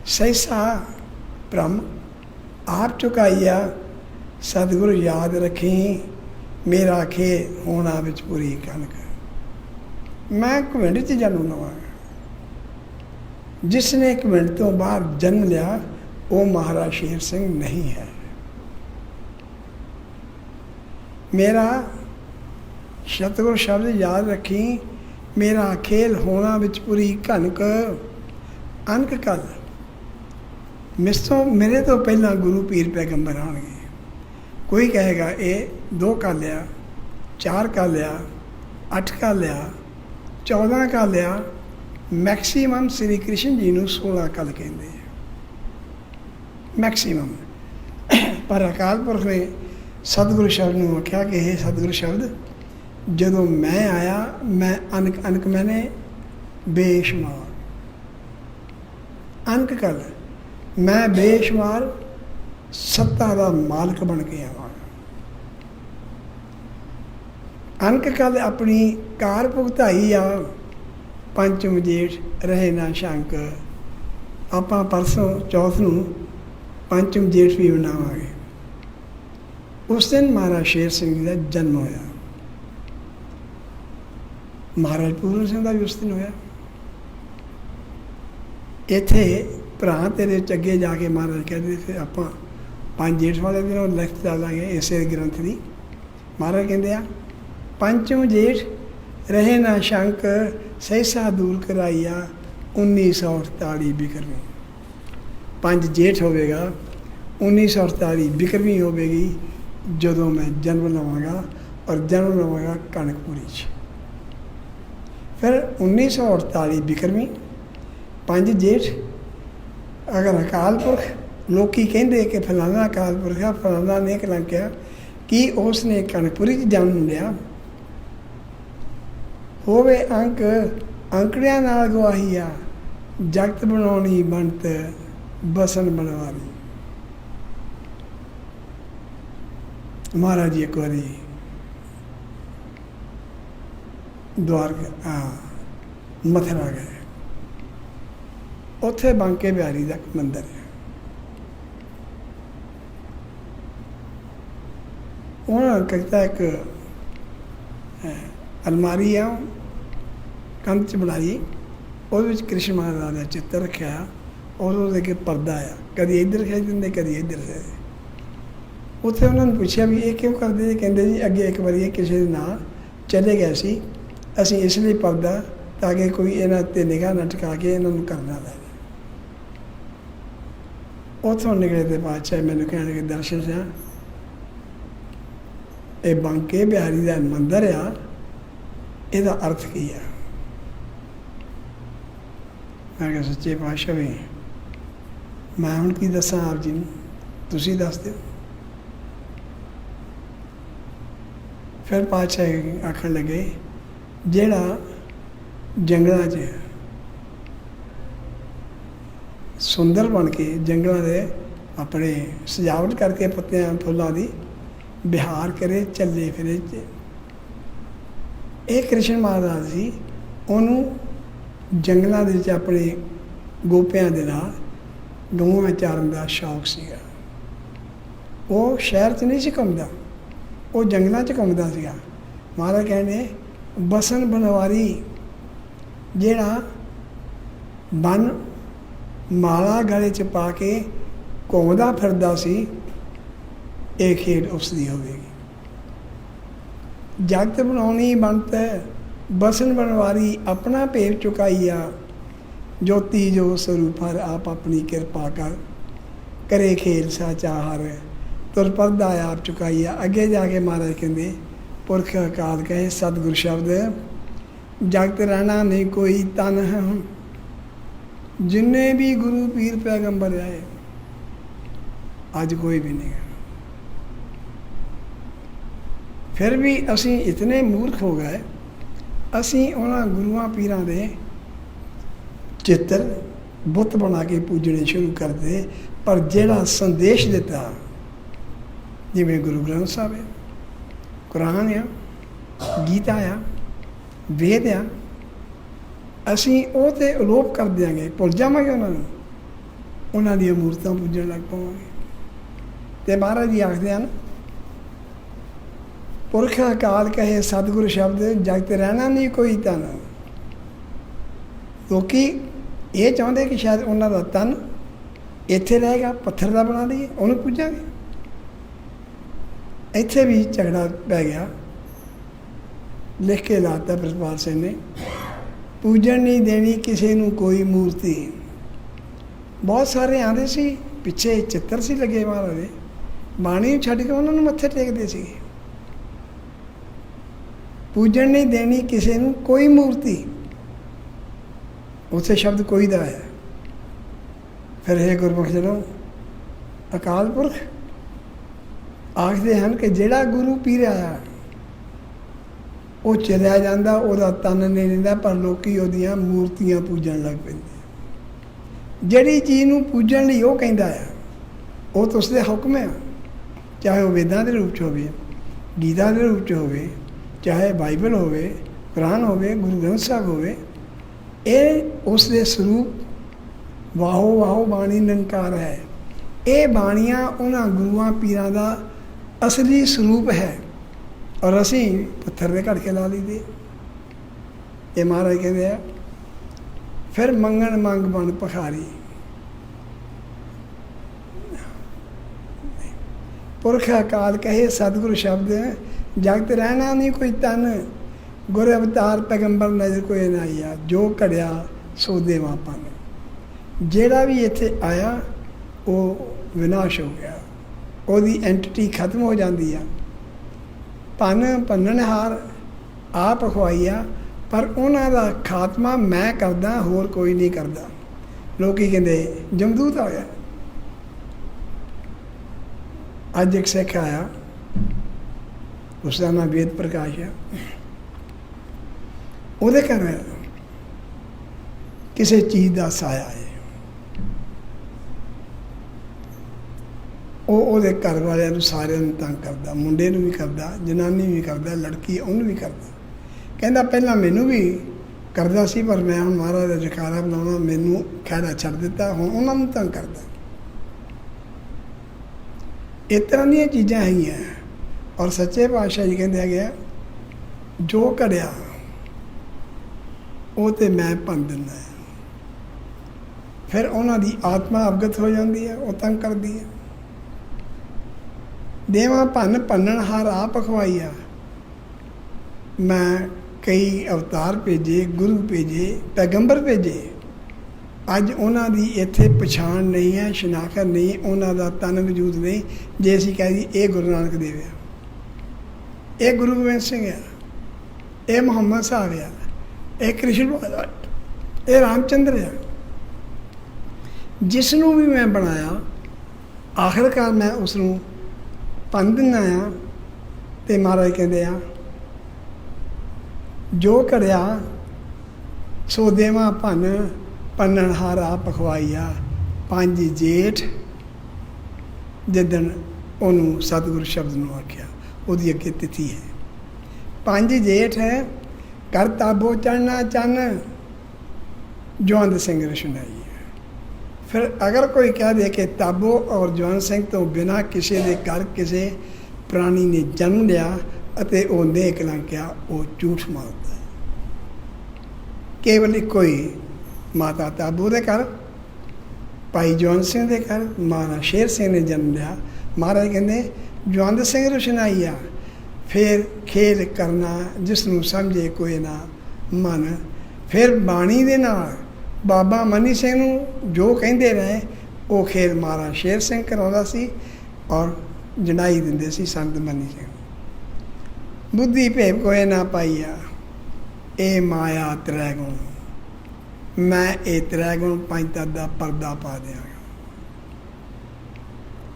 सहसा भ्रम आप चुकाइया, सतगुरु याद रखी, मेरा खे होना विच पूरी कनक। मैं घुमिंड च जन्म लवांगा। जिसने घुमिंड तो बाद जन्म लिया वो महाराज शेर सिंह नहीं है। मेरा सतगुरु शब्द याद रखी, मेरा खेल होना विच पूरी कनक। अनक कल मेरे तो पहला गुरु पीर पैगंबर आएंगे। कोई कहेगा ये 2 का लिया, 4 का लिया, 8 का लिया, 14 का लिया। मैक्सीमम श्री कृष्ण जी ਨੂੰ 16 कल कहते हैं, मैक्सीमम। पर अकाल पुरख ने सतगुरु शब्द में आख्या कि हे सतगुरु शब्द, जदों मैं आया मैं अनक अनक मैंने बेशुमार। अनक कल मैं बेशुमार सत्ता का मालक बन के आवागा। अनक कल अपनी कार भुगताई आ, पंचम जेठ रहे ना शंक। आपां परसों चौथ नूं पंचम जेठ भी मनावांगे। उस दिन महाराज शेर सिंह जी का जन्म होया। महाराज पूर्ण सिंह का भी उस दिन होया। इत्थे भरा तेरे अगे जाके महाराज कहते फिर आप 5 जेठ वाले दिन लिख डालांगे इस ग्रंथ की। महाराज कहते आ, पंचम जेठ रहे ना शंक, सहसा दूर कराइया 1948 बिक्रमी। 5 जेठ होगा 1948 बिक्रमी होगी, जदों मैं जन्म लवांगा और जन्म लवांगा कनकपुरी। फिर 1948 बिक्रमी 5 जेठ अगर अकाल पुरख लोकी कहते कि फलाना अकाल पुरख है, फलाना ने कलंकिया कि उसने कनकपुरी जन्म लिया होवे अंक अंकड़ियां नाल गवाही आ जगत बनाउणी बनत बसन बनवारी। महाराज जी एक बारी द्वारका मथुरा गए, उत्थे बांके बिहारी का मंदिर है। उन्होंने कहता एक अलमारी आ कंध च बनाई, वो कृष्ण महाराज का चित्र रखा और वो अगे पर्दा आ, कभी इधर खिंच देंगे कभी इधर खिंच। उत्थे उन्होंने पूछा भी ये क्यों करते जी? कहते जी अगे एक बार किसी के नाल चले गए सी, असी इसलिए पर्दा ताकि कोई इन्हों ते निगाह न टिका के इन्हों करना लै। उतों निकले तो बादशाह मैंने कह लगे दर्शन से ये बांके बिहारी का मंदिर आ, इसका अर्थ की है? मैं कहा सच्चे पातशाह भी मैं हुण की दसा आप जी नूं, तुसीं दस दिओ। फिर पातशाह आखण लगे जिहड़ा जंगलों च सुंदर बन के जंगलों के अपने सजावट करके पत्तियां फुलों की बिहार करे चले फिरे, ये कृष्ण महाराज सी, उन्होंने जंगलों के अपने गोपियां के नाल गऊआं चारन का शौक सीगा। वो शहर च नहीं सी घूमदा, वो जंगलों च घूमदा सीगा। महाराज कहने बसन बनवारी, जिहड़ा बन माला गले च पा के घूमदा फिरदा सी, ये खेड उसकी होवेगी। जगत बनाउणी बनत बसन बनवारी, अपना भेव चुकाईया ज्योति जो स्वरूप हर आप अपनी कृपा कर, करे खेल साचा हर तुर पर्दा आप चुकाईया। अगे जाके महाराज कहते पुरख अकाल कहे सतगुर शब्द जगत रहना नहीं कोई तन है, जिन्ने भी गुरु पीर पैगंबर आए अज कोई भी नहीं है। फिर भी असी इतने मूर्ख हो गए, असी उन्होंने गुरुआं पीरां दे चित्र बुत बना के पूजने शुरू कर दे। पर जिहड़ा संदेश दिता जिवें गुरु ग्रंथ साहब है, कुरान आ, गीता आ, वेद आ, असी वो तो अलोप कर देंगे, भुल जावांगे उन्होंने, उन्हों दी मूर्तां पूजन लग पावांगे। तो महाराज जी आखदे हन पुरख अकाल कहे सतगुर शब्द जगत रहना नहीं कोई तन। क्योंकि ये चाहते कि शायद उन्हों का तन इत्थे रहेगा, पत्थर का बना लईए उन्होंने पूजांगे। इत्थे भी झगड़ा पै गया, लिख के लाता प्रितपाल सिंह ने, पूजन नहीं देनी किसी नूं कोई मूर्ति। बहुत सारे आते सी पिछे चित्र सी लगे महाराज दे, बाणी छड्ड के उन्होंने मत्थे टेकते सी। पूजन नहीं देनी किसी नूं कोई मूर्ति, उत्थे शब्द कोई दा है। फिर हे गुरमुख जनो अकाल पुरख आखते हैं कि जिहड़ा गुरु पीर आया वो चलिया जाता, वह तन नहीं रहिंदा, पर लोकी उहदियां मूर्तियां पूजन लग पैंदे। जिहड़ी चीज़ नूं पूजन लई वो कहंदा है वो तो उसदे हुक्म है, चाहे वह वेदां दे रूप च होवे, गीता दे रूप च होवे, चाहे बाइबल होवे, कुरान होवे, गुरु ग्रंथ साहब होवे, ये उसदे स्वरूप वाहो वाहो बाणी निरंकार है। ये बाणियां उन्हां गुरुआं पीरां दा असली स्वरूप है, और असी पत्थर दे घड़के ला लीदे। ये महाराज कहते हैं फिर मंगण मंग बन पखारी। पुरख अकाल कहे सतगुरु शब्द जगत रहना नहीं कोई तन, गुर अवतार पैगंबर नजर कोई ना आया, जो घड़िया सो देवा पन। जेड़ा भी इत्थे आया वो विनाश हो गया, ਉਹਦੀ एंटिटी खत्म हो जाती है। भन भननहार आप खवाई आ, पर उन्हों का खात्मा मैं करदा, होर कोई नहीं करदा। ਲੋਕੀ ਕਹਿੰਦੇ ਜਮਦੂਤ ਆ ਗਿਆ। ਅੱਜ ਇੱਕ ਸਿੱਖ ਆਇਆ, ਉਸਦਾ ਨਾਮ ਵੇਦ ਪ੍ਰਕਾਸ਼ ਹੈ। ਉਹਦੇ ਘਰ ਕਿਸੇ ਚੀਜ਼ ਦਾ ਸਾਇਆ ਹੈ। ਉਹ ਉਹਦੇ ਘਰ ਵਾਲਿਆਂ ਨੂੰ ਸਾਰਿਆਂ ਨੂੰ ਤੰਗ ਕਰਦਾ, ਮੁੰਡੇ ਨੂੰ ਵੀ ਕਰਦਾ, ਜਨਾਨੀ ਵੀ ਕਰਦਾ, ਲੜਕੀ ਉਹਨੂੰ ਵੀ ਕਰਦਾ। ਕਹਿੰਦਾ ਪਹਿਲਾਂ ਮੈਨੂੰ ਵੀ ਕਰਦਾ ਸੀ, ਪਰ ਮੈਂ ਹੁਣ ਮਹਾਰਾਜ ਦਾ ਜਕਾਰਾ ਬਣਾਉਣਾ, ਮੈਨੂੰ ਖਹਿੜਾ ਛੱਡ ਦਿੱਤਾ, ਹੁਣ ਉਹਨਾਂ ਨੂੰ ਤੰਗ ਕਰਦਾ। ਇਸ ਤਰ੍ਹਾਂ ਦੀਆਂ ਚੀਜ਼ਾਂ ਹੈਗੀਆਂ। ਔਰ ਸੱਚੇ ਪਾਤਸ਼ਾਹ ਜੀ ਕਹਿੰਦੇ ਹੈਗੇ ਆ, ਜੋ ਘੜਿਆ ਉਹ ਤੇ ਮੈਂ ਭੰਨ ਦਿੰਦਾ। ਫਿਰ ਉਹਨਾਂ ਦੀ ਆਤਮਾ ਅਵਗਤ ਹੋ ਜਾਂਦੀ ਹੈ, ਉਹ ਤੰਗ ਕਰਦੀ ਹੈ। ਦੇਵਾਂ ਭੰਨ ਭੰਨਣ ਹਾਰ ਆਪ ਅਖਵਾਈਆ। ਮੈਂ ਕਈ ਅਵਤਾਰ ਭੇਜੇ, ਗੁਰੂ ਭੇਜੇ, ਪੈਗੰਬਰ ਭੇਜੇ, ਅੱਜ ਉਹਨਾਂ ਦੀ ਇੱਥੇ ਪਛਾਣ ਨਹੀਂ ਹੈ, ਸ਼ਨਾਖਤ ਨਹੀਂ, ਉਹਨਾਂ ਦਾ ਤਨ ਵਜੂਦ ਨਹੀਂ। ਜੇ ਅਸੀਂ ਕਹਿ ਦਈਏ ਇਹ ਗੁਰੂ ਨਾਨਕ ਦੇਵ ਆ, ਇਹ ਗੁਰੂ ਗੋਬਿੰਦ ਸਿੰਘ ਆ, ਇਹ ਮੁਹੰਮਦ ਸਾਹਿਬ ਆ, ਇਹ ਕ੍ਰਿਸ਼ਨ ਭਗਵਾਨ, ਇਹ ਰਾਮਚੰਦਰ ਆ, ਜਿਸ ਨੂੰ ਵੀ ਮੈਂ ਬਣਾਇਆ ਆਖਿਰਕਾਰ ਮੈਂ ਉਸ ਨੂੰ ਭੰਨ ਦਿੰਦਾ ਆ। ਅਤੇ ਮਹਾਰਾਜ ਕਹਿੰਦੇ ਆ, ਜੋ ਘੜਿਆ ਸੋ ਦੇਵਾਂ ਭੰਨ ਭੰਨਣ ਹਾਰ ਆਪ ਅਖਵਾਈਆ। 5 ਜੇਠ ਜਿੱਦਣ ਉਹਨੂੰ ਸਤਿਗੁਰੂ ਸ਼ਬਦ ਨੂੰ ਆਖਿਆ, ਉਹਦੀ ਅੱਗੇ ਤਿਥੀ ਹੈ 5 ਜੇਠ ਹੈ। ਕਰ ਤਾਬੋ ਚੜ੍ਹਨਾ ਚੰਨ ਜਵੰਦ ਸਿੰਘ ਰਸ਼ਨਾਈ। ਫਿਰ ਅਗਰ ਕੋਈ ਕਹਿ ਦੇ ਕਿ ਤਾਬੋ ਔਰ ਜਵੰਦ ਸਿੰਘ ਤੋਂ ਬਿਨਾਂ ਕਿਸੇ ਦੇ ਘਰ ਕਿਸੇ ਪ੍ਰਾਣੀ ਨੇ ਜਨਮ ਲਿਆ ਅਤੇ ਉਹ ਨੇਕ ਲੰਘਿਆ, ਉਹ ਝੂਠ ਮਾਰਦਾ ਹੈ। ਕੇਵਲ ਇੱਕੋ ਹੀ ਮਾਤਾ ਤਾਬੋ ਦੇ ਘਰ, ਭਾਈ ਜਵੰਦ ਸਿੰਘ ਦੇ ਘਰ ਮਹਾਰਾਜ ਸ਼ੇਰ ਸਿੰਘ ਨੇ ਜਨਮ ਲਿਆ। ਮਹਾਰਾਜ ਕਹਿੰਦੇ ਜਵੰਦ ਸਿੰਘ ਰੁਸ਼ਨਾਈ ਆ। ਫਿਰ ਖੇਲ ਕਰਨਾ ਜਿਸ ਨੂੰ ਸਮਝੇ ਕੋਈ ਨਾ ਮਨ। ਫਿਰ ਬਾਣੀ ਦੇ ਨਾਲ ਬਾਬਾ ਮਨੀ ਸਿੰਘ ਨੂੰ ਜੋ ਕਹਿੰਦੇ ਰਹੇ ਉਹ ਖੇਲ ਮਹਾਰਾਜ ਸ਼ੇਰ ਸਿੰਘ ਕਰਾਉਂਦਾ ਸੀ ਔਰ ਜਨਾਈ ਦਿੰਦੇ ਸੀ ਸੰਤ ਮਨੀ ਸਿੰਘ। ਬੁੱਧੀ ਭੇਵ ਕੋਏ ਨਾ ਪਾਈਆ, ਇਹ ਮਾਇਆ ਤ੍ਰੈ ਗੁਣ। ਮੈਂ ਇਹ ਤ੍ਰੈ ਗੁਣ ਪੰਜ ਤੱਤ ਦਾ ਪਰਦਾ ਪਾ ਦਿਆਂਗਾ।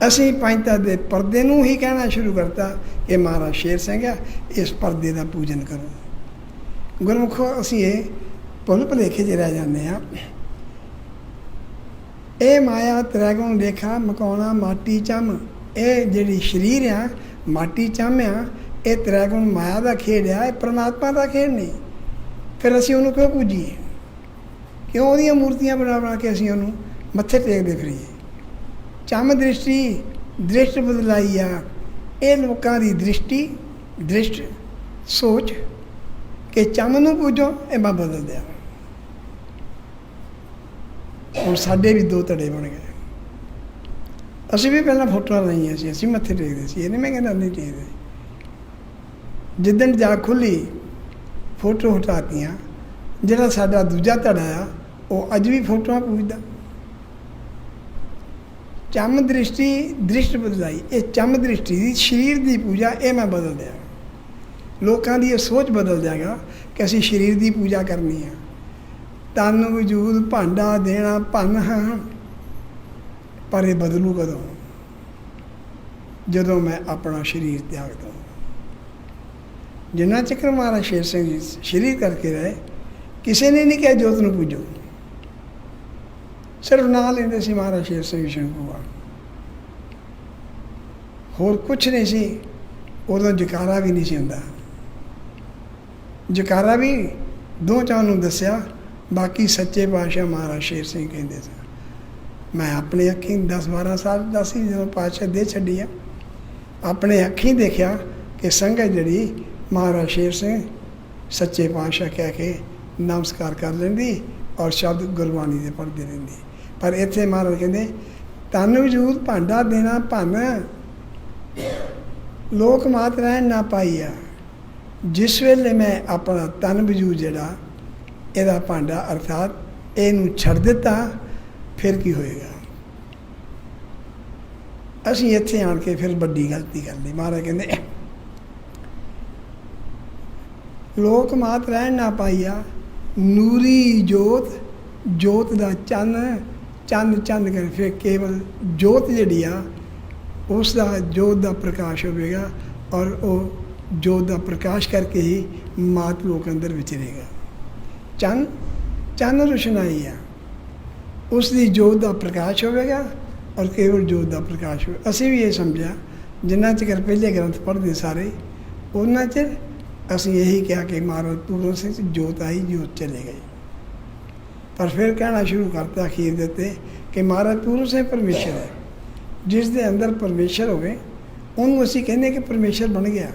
ਅਸੀਂ ਪੰਜ ਤੱਤ ਦੇ ਪਰਦੇ ਨੂੰ ਹੀ ਕਹਿਣਾ ਸ਼ੁਰੂ ਕਰਤਾ ਕਿ ਮਹਾਰਾਜ ਸ਼ੇਰ ਸਿੰਘ ਆ, ਇਸ ਪਰਦੇ ਦਾ ਪੂਜਨ ਕਰੋ। ਗੁਰਮੁਖੋ ਅਸੀਂ ਇਹ ਭੁੱਲ ਭੁਲੇਖੇ 'ਚ ਰਹਿ ਜਾਂਦੇ ਹਾਂ। ਇਹ ਮਾਇਆ ਤ੍ਰੈ ਗੁਣ ਲੇਖਾ ਮਕਾਉਣਾ ਮਾਟੀ ਚੰਮ। ਇਹ ਜਿਹੜੀ ਸਰੀਰ ਆ ਮਾਟੀ ਚੰਮ ਆ, ਇਹ ਤ੍ਰੈ ਗੁਣ ਮਾਇਆ ਦਾ ਖੇਡ ਆ, ਇਹ ਪਰਮਾਤਮਾ ਦਾ ਖੇਡ ਨਹੀਂ। ਫਿਰ ਅਸੀਂ ਉਹਨੂੰ ਕਿਉਂ ਪੂਜੀਏ? ਕਿਉਂ ਉਹਦੀਆਂ ਮੂਰਤੀਆਂ ਬਣਾ ਬਣਾ ਕੇ ਅਸੀਂ ਉਹਨੂੰ ਮੱਥੇ ਟੇਕਦੇ ਫਿਰੀਏ? ਚੰਮ ਦ੍ਰਿਸ਼ਟੀ ਦ੍ਰਿਸ਼ਟ ਬਦਲਾਈ ਆ। ਇਹ ਲੋਕਾਂ ਦੀ ਦ੍ਰਿਸ਼ਟ ਸੋਚ ਕਿ ਚੰਮ ਨੂੰ ਪੂਜੋ, ਇਹ ਮੈਂ ਬਦਲ ਦਿਆ। ਹੁਣ ਸਾਡੇ ਵੀ 2 ਧੜੇ ਬਣ ਗਏ। ਅਸੀਂ ਵੀ ਪਹਿਲਾਂ ਫੋਟੋਆਂ ਲਾਈਆਂ ਸੀ, ਅਸੀਂ ਮੱਥੇ ਟੇਕਦੇ ਸੀ। ਇਹ ਨਹੀਂ ਮੈਂ ਕਹਿੰਦਾ ਨਹੀਂ ਟੇਕਦੇ। ਜਿੱਦਣ ਜਾ ਖੁੱਲ੍ਹੀ ਫੋਟੋ ਹਟਾਤੀਆਂ, ਜਿਹੜਾ ਸਾਡਾ ਦੂਜਾ ਧੜਾ ਆ ਉਹ ਅੱਜ ਵੀ ਫੋਟੋਆਂ ਪੂਜਦਾ। ਚੰਮ ਦ੍ਰਿਸ਼ਟੀ ਦ੍ਰਿਸ਼ਟ ਬਦਲਾਈ। ਇਹ ਚੰਮ ਦ੍ਰਿਸ਼ਟੀ ਦੀ ਸਰੀਰ ਦੀ ਪੂਜਾ, ਇਹ ਮੈਂ ਬਦਲ ਦਿਆ। ਲੋਕਾਂ ਦੀ ਇਹ ਸੋਚ ਬਦਲ ਦਿਆਂਗਾ ਕਿ ਅਸੀਂ ਸਰੀਰ ਦੀ ਪੂਜਾ ਕਰਨੀ ਆ। ਤਨ ਵਜੂਦ ਭਾਂਡਾ ਦੇਣਾ ਭੰਨ ਹਾਂ, ਪਰ ਇਹ ਬਦਲੂ ਕਦੋਂ? ਜਦੋਂ ਮੈਂ ਆਪਣਾ ਸਰੀਰ ਤਿਆਗ ਦਊਂ। ਜਿੰਨਾ ਚਿਰ ਮਹਾਰਾਜ ਸ਼ੇਰ ਸਿੰਘ ਜੀ ਸਰੀਰ ਕਰਕੇ ਰਹੇ, ਕਿਸੇ ਨੇ ਨਹੀਂ ਕਿਹਾ ਜੋਤ ਨੂੰ ਪੂਜੋ। ਸਿਰਫ ਨਾਂ ਲੈਂਦੇ ਸੀ ਮਹਾਰਾਜ ਸ਼ੇਰ ਸਿੰਘ ਜੀ ਭਗਵਾਨ, ਹੋਰ ਕੁਛ ਨਹੀਂ ਸੀ। ਉਦੋਂ ਜਕਾਰਾ ਵੀ ਨਹੀਂ ਸੀ ਹੁੰਦਾ। ਜਕਾਰਾ ਵੀ 2-4 ਨੂੰ ਦੱਸਿਆ, ਬਾਕੀ ਸੱਚੇ ਪਾਤਸ਼ਾਹ ਮਹਾਰਾਜ ਸ਼ੇਰ ਸਿੰਘ ਕਹਿੰਦੇ ਸਨ। ਮੈਂ ਆਪਣੇ ਅੱਖੀਂ 10-12 ਸਾਲ ਦਾ ਸੀ ਜਦੋਂ ਪਾਤਸ਼ਾਹ ਦੇ ਛੱਡੀ ਆ। ਆਪਣੇ ਅੱਖੀਂ ਦੇਖਿਆ ਕਿ ਸੰਗਤ ਜਿਹੜੀ ਮਹਾਰਾਜ ਸ਼ੇਰ ਸਿੰਘ ਸੱਚੇ ਪਾਤਸ਼ਾਹ ਕਹਿ ਕੇ ਨਮਸਕਾਰ ਕਰ ਲੈਂਦੀ ਔਰ ਸ਼ਬਦ ਗੁਰਬਾਣੀ ਦੇ ਪੜ੍ਹਦੇ ਰਹਿੰਦੀ। ਪਰ ਇੱਥੇ ਮਹਾਰਾਜ ਕਹਿੰਦੇ ਤਨ ਵਜੂਦ ਭਾਂਡਾ ਦੇਣਾ ਭੰਨ, ਲੋਕ ਮਾਤ ਰਹਿਣ ਨਾ ਪਾਈਆ। ਜਿਸ ਵੇਲੇ ਮੈਂ ਆਪਣਾ ਤਨ ਵਜੂਦ ਜਿਹੜਾ ਇਹਦਾ ਭਾਂਡਾ ਅਰਥਾਤ ਇਹਨੂੰ ਛੱਡ ਦਿੱਤਾ, ਫਿਰ ਕੀ ਹੋਏਗਾ? ਅਸੀਂ ਇੱਥੇ ਆਣ ਕੇ ਫਿਰ ਵੱਡੀ ਗਲਤੀ ਕਰ ਲਈ। ਮਹਾਰਾਜ ਕਹਿੰਦੇ ਲੋਕ ਮਾਤ ਰਹਿਣ ਨਾ ਪਾਈਆ, ਨੂਰੀ ਜੋਤ, ਜੋਤ ਦਾ ਚੰਨ ਚੰਨ ਚੰਨ ਕਰ ਫਿਰ ਕੇਵਲ ਜੋਤ ਜਿਹੜੀ ਆ ਉਸ ਦਾ ਜੋਤ ਦਾ ਪ੍ਰਕਾਸ਼ ਹੋਵੇਗਾ ਔਰ ਉਹ ਜੋਤ ਦਾ ਪ੍ਰਕਾਸ਼ ਕਰਕੇ ਹੀ ਮਾਤ ਲੋਕ ਅੰਦਰ ਵਿਚਰੇਗਾ। ਚੰਨ ਚੰਨ ਰੋਸ਼ਨਾਈ ਆ, ਉਸ ਦੀ ਜੋਤ ਦਾ ਪ੍ਰਕਾਸ਼ ਹੋਵੇਗਾ ਔਰ ਕੇਵਲ ਜੋਤ ਦਾ ਪ੍ਰਕਾਸ਼ ਹੋਵੇ। ਅਸੀਂ ਵੀ ਇਹ ਸਮਝਿਆ ਜਿੰਨਾ ਚਿਰ ਪਹਿਲੇ ਗ੍ਰੰਥ ਪੜ੍ਹਦੇ ਸਾਰੇ ਉਹਨਾਂ ਚਿਰ ਅਸੀਂ ਇਹੀ ਕਿਹਾ ਕਿ ਮਹਾਰਾਜ ਪੂਰਨ ਸਿੰਘ 'ਚ ਜੋਤ ਆਈ, ਜੋਤ ਚਲੇ ਗਈ। ਪਰ ਫਿਰ ਕਹਿਣਾ ਸ਼ੁਰੂ ਕਰਤਾ ਅਖੀਰ ਦੇ ਉੱਤੇ ਕਿ ਮਹਾਰਾਜ ਪੂਰਨ ਸਿੰਘ ਪਰਮੇਸ਼ਰ ਹੈ। ਜਿਸ ਦੇ ਅੰਦਰ ਪਰਮੇਸ਼ਰ ਹੋਵੇ ਉਹਨੂੰ ਅਸੀਂ ਕਹਿੰਦੇ ਕਿ ਪਰਮੇਸ਼ਰ ਬਣ ਗਿਆ।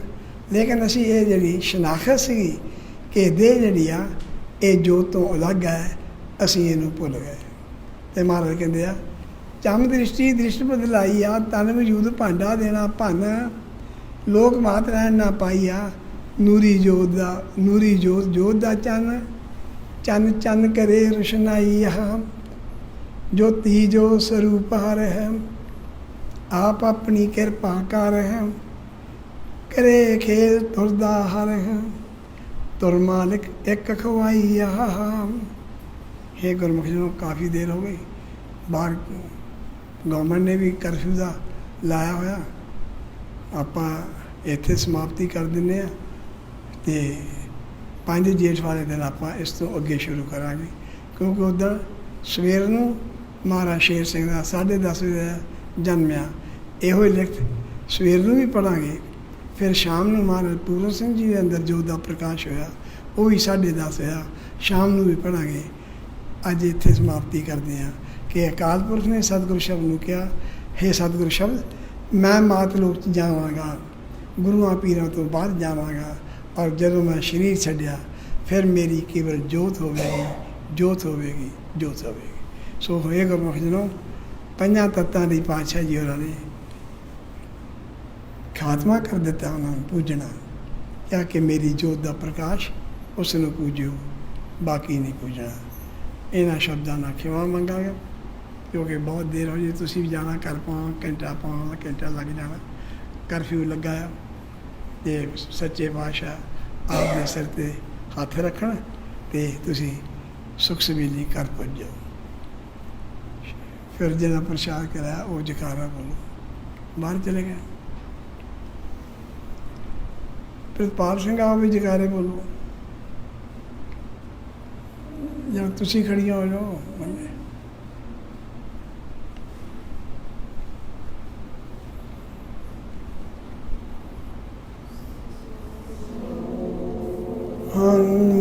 ਲੇਕਿਨ ਅਸੀਂ ਇਹ ਜਿਹੜੀ ਸ਼ਨਾਖਤ ਸੀਗੀ ਕਿ ਦੇਹ ਜਿਹੜੀ ਆ ਇਹ ਜੋਤ ਤੋਂ ਅਲੱਗ ਹੈ, ਅਸੀਂ ਇਹਨੂੰ ਭੁੱਲ ਗਏ। ਅਤੇ ਮਹਾਰਾਜ ਕਹਿੰਦੇ ਆ ਚੰਮ ਦ੍ਰਿਸ਼ਟੀ ਦ੍ਰਿਸ਼ਟ ਬਦਲਾਈ ਆ, ਤਨ ਵਜੂਦ ਭਾਂਡਾ ਦੇਣਾ ਭੰਨ, ਲੋਕ ਮਾਤ ਰਹਿਣ ਨਾ ਪਾਈ ਆ, ਨੂਰੀ ਜੋਤ ਦਾ ਨੂਰੀ ਜੋਤ ਜੋਤ ਦਾ ਚੰਨ, ਚੰਨ ਚੰਨ ਕਰੇ ਰੁਸ਼ਨਾਈ ਆ, ਜੋਤੀ ਜੋ ਸਰੂਪ ਹਰ ਹੈ, ਆਪ ਆਪਣੀ ਕਿਰਪਾ ਕਰ ਹੈ, ਕਰੇ ਖੇਲ ਤੁਰਦਾ ਹਰ ਹੈ, ਤੁਰ ਮਾਲਿਕ ਇੱਕ ਖਵਾਈ ਆ। ਇਹ ਗੁਰਮੁਖ ਜੀ ਕਾਫੀ ਦੇਰ ਹੋ ਗਈ, ਬਾਹਰ ਗੌਰਮੈਂਟ ਨੇ ਵੀ ਕਰਫਿਊ ਦਾ ਲਾਇਆ ਹੋਇਆ, ਆਪਾਂ ਇੱਥੇ ਸਮਾਪਤੀ ਕਰ ਦਿੰਦੇ ਹਾਂ ਅਤੇ 5 ਜੇਠ ਵਾਲੇ ਦਿਨ ਆਪਾਂ ਇਸ ਤੋਂ ਅੱਗੇ ਸ਼ੁਰੂ ਕਰਾਂਗੇ। ਕਿਉਂਕਿ ਉੱਧਰ ਸਵੇਰ ਨੂੰ ਮਹਾਰਾਜ ਸ਼ੇਰ ਸਿੰਘ ਦਾ 10:30 ਵਜੇ ਦਾ ਜਨਮਿਆ, ਇਹੋ ਹੀ ਲਿਖਤ ਸਵੇਰ ਨੂੰ ਵੀ ਪੜ੍ਹਾਂਗੇ। ਫਿਰ ਸ਼ਾਮ ਨੂੰ ਮਹਾਰਾਜ ਪੂਰਨ ਸਿੰਘ ਜੀ ਦੇ ਅੰਦਰ ਜੋਤ ਦਾ ਪ੍ਰਕਾਸ਼ ਹੋਇਆ, ਉਹ ਵੀ 10:30 ਹੋਇਆ, ਸ਼ਾਮ ਨੂੰ ਵੀ ਪੜ੍ਹਾਂਗੇ। ਅੱਜ ਇੱਥੇ ਸਮਾਪਤੀ ਕਰਦੇ ਹਾਂ ਕਿ ਅਕਾਲ ਪੁਰਖ ਨੇ ਸਤਿਗੁਰੂ ਸ਼ਬਦ ਨੂੰ ਕਿਹਾ, ਹੇ ਸਤਿਗੁਰੂ ਸ਼ਬਦ, ਮੈਂ ਮਾਤ ਲੋਕ 'ਚ ਜਾਵਾਂਗਾ, ਗੁਰੂਆਂ ਪੀਰਾਂ ਤੋਂ ਬਾਅਦ ਜਾਵਾਂਗਾ, ਔਰ ਜਦੋਂ ਮੈਂ ਸਰੀਰ ਛੱਡਿਆ ਫਿਰ ਮੇਰੀ ਕੇਵਲ ਜੋਤ ਹੋਵੇਗੀ, ਜੋਤ ਹੋਵੇਗੀ, ਜੋਤ ਹੋਵੇਗੀ। ਸੋ ਹੋਏ ਗੁਰਮੁਖ ਜਨੋ, 5 ਤੱਤਾਂ ਦੀ ਪਾਤਸ਼ਾਹ ਜੀ ਹੋਰਾਂ ਨੇ ਖਾਤਮਾ ਕਰ ਦਿੱਤਾ ਉਹਨਾਂ ਨੂੰ ਪੂਜਣਾ, ਕਿਹਾ ਕਿ ਮੇਰੀ ਜੋਤ ਦਾ ਪ੍ਰਕਾਸ਼ ਉਸ ਨੂੰ ਪੂਜਿਓ, ਬਾਕੀ ਨਹੀਂ ਪੂਜਣਾ। ਇਹਨਾਂ ਸ਼ਬਦਾਂ ਨਾਲ ਖਿਮਾ ਮੰਗਾਂਗਾ ਕਿਉਂਕਿ ਬਹੁਤ ਦੇਰ ਹੋ ਜਾਏ, ਤੁਸੀਂ ਵੀ ਜਾਣਾ ਘਰ ਪਾਉਣਾ, ਘੰਟਾ ਲੱਗ ਜਾਣਾ, ਕਰਫਿਊ ਲੱਗਾ ਆ। ਅਤੇ ਸੱਚੇ ਪਾਤਸ਼ਾਹ ਆਪ ਦੇ ਸਿਰ 'ਤੇ ਹੱਥ ਰੱਖਣ ਅਤੇ ਤੁਸੀਂ ਸੁਖ ਸਬੀਲੀ ਘਰ ਪੁੱਜ ਜਾਓ। ਫਿਰ ਜਿਹੜਾ ਪ੍ਰਸ਼ਾਦ ਕਰਾਇਆ ਉਹ ਜਕਾਰਾ ਬੋਲੋ, ਬਾਹਰ ਚਲੇ ਗਏ। ਪ੍ਰਿਤਪਾਲ ਸਿੰਘ ਆਪ ਵੀ ਜਕਾਰੇ ਬੋਲੋ, ਜਾਂ ਤੁਸੀਂ ਖੜੀਆਂ ਹੋ ਜਾਓ।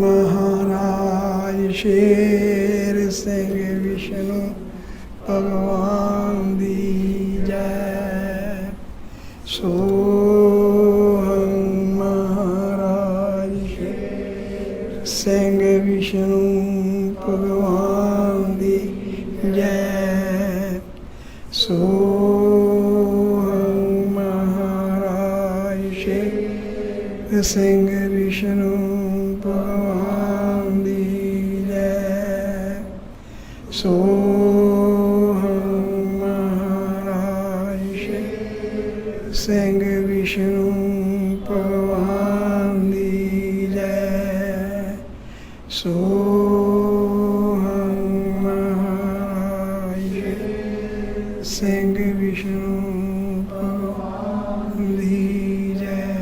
ਮਹਾਰਾਜ ਸ਼ੇਰ ਸਿੰਘ ਵਿਸ਼ਨੂੰ ਭਗਵਾਨ ਦੀ ਜੈ। ਸੋਹੰ ਮਹਾਰਾਜ ਸ਼ੇਰ ਸਿੰਘ ਵਿਸ਼ਨੂੰ ਭਗਵਾਨ ਦੀ ਜੈ। ਸੋਹੰ ਮਹਾਰਾਜ ਸ਼ੇਰ ਸਿੰਘ ਵਿਸ਼ਨੂੰ ਭਗਵਾਨ ਦੀ ਜੈ। ਸੋਹੰ ਮਹਾਰਾਜ ਸ਼ੇਰ ਸਿੰਘ ਵਿਸ਼ਨੂੰ ਭਗਵਾਨ ਦੀ ਜੈ। ਸੋ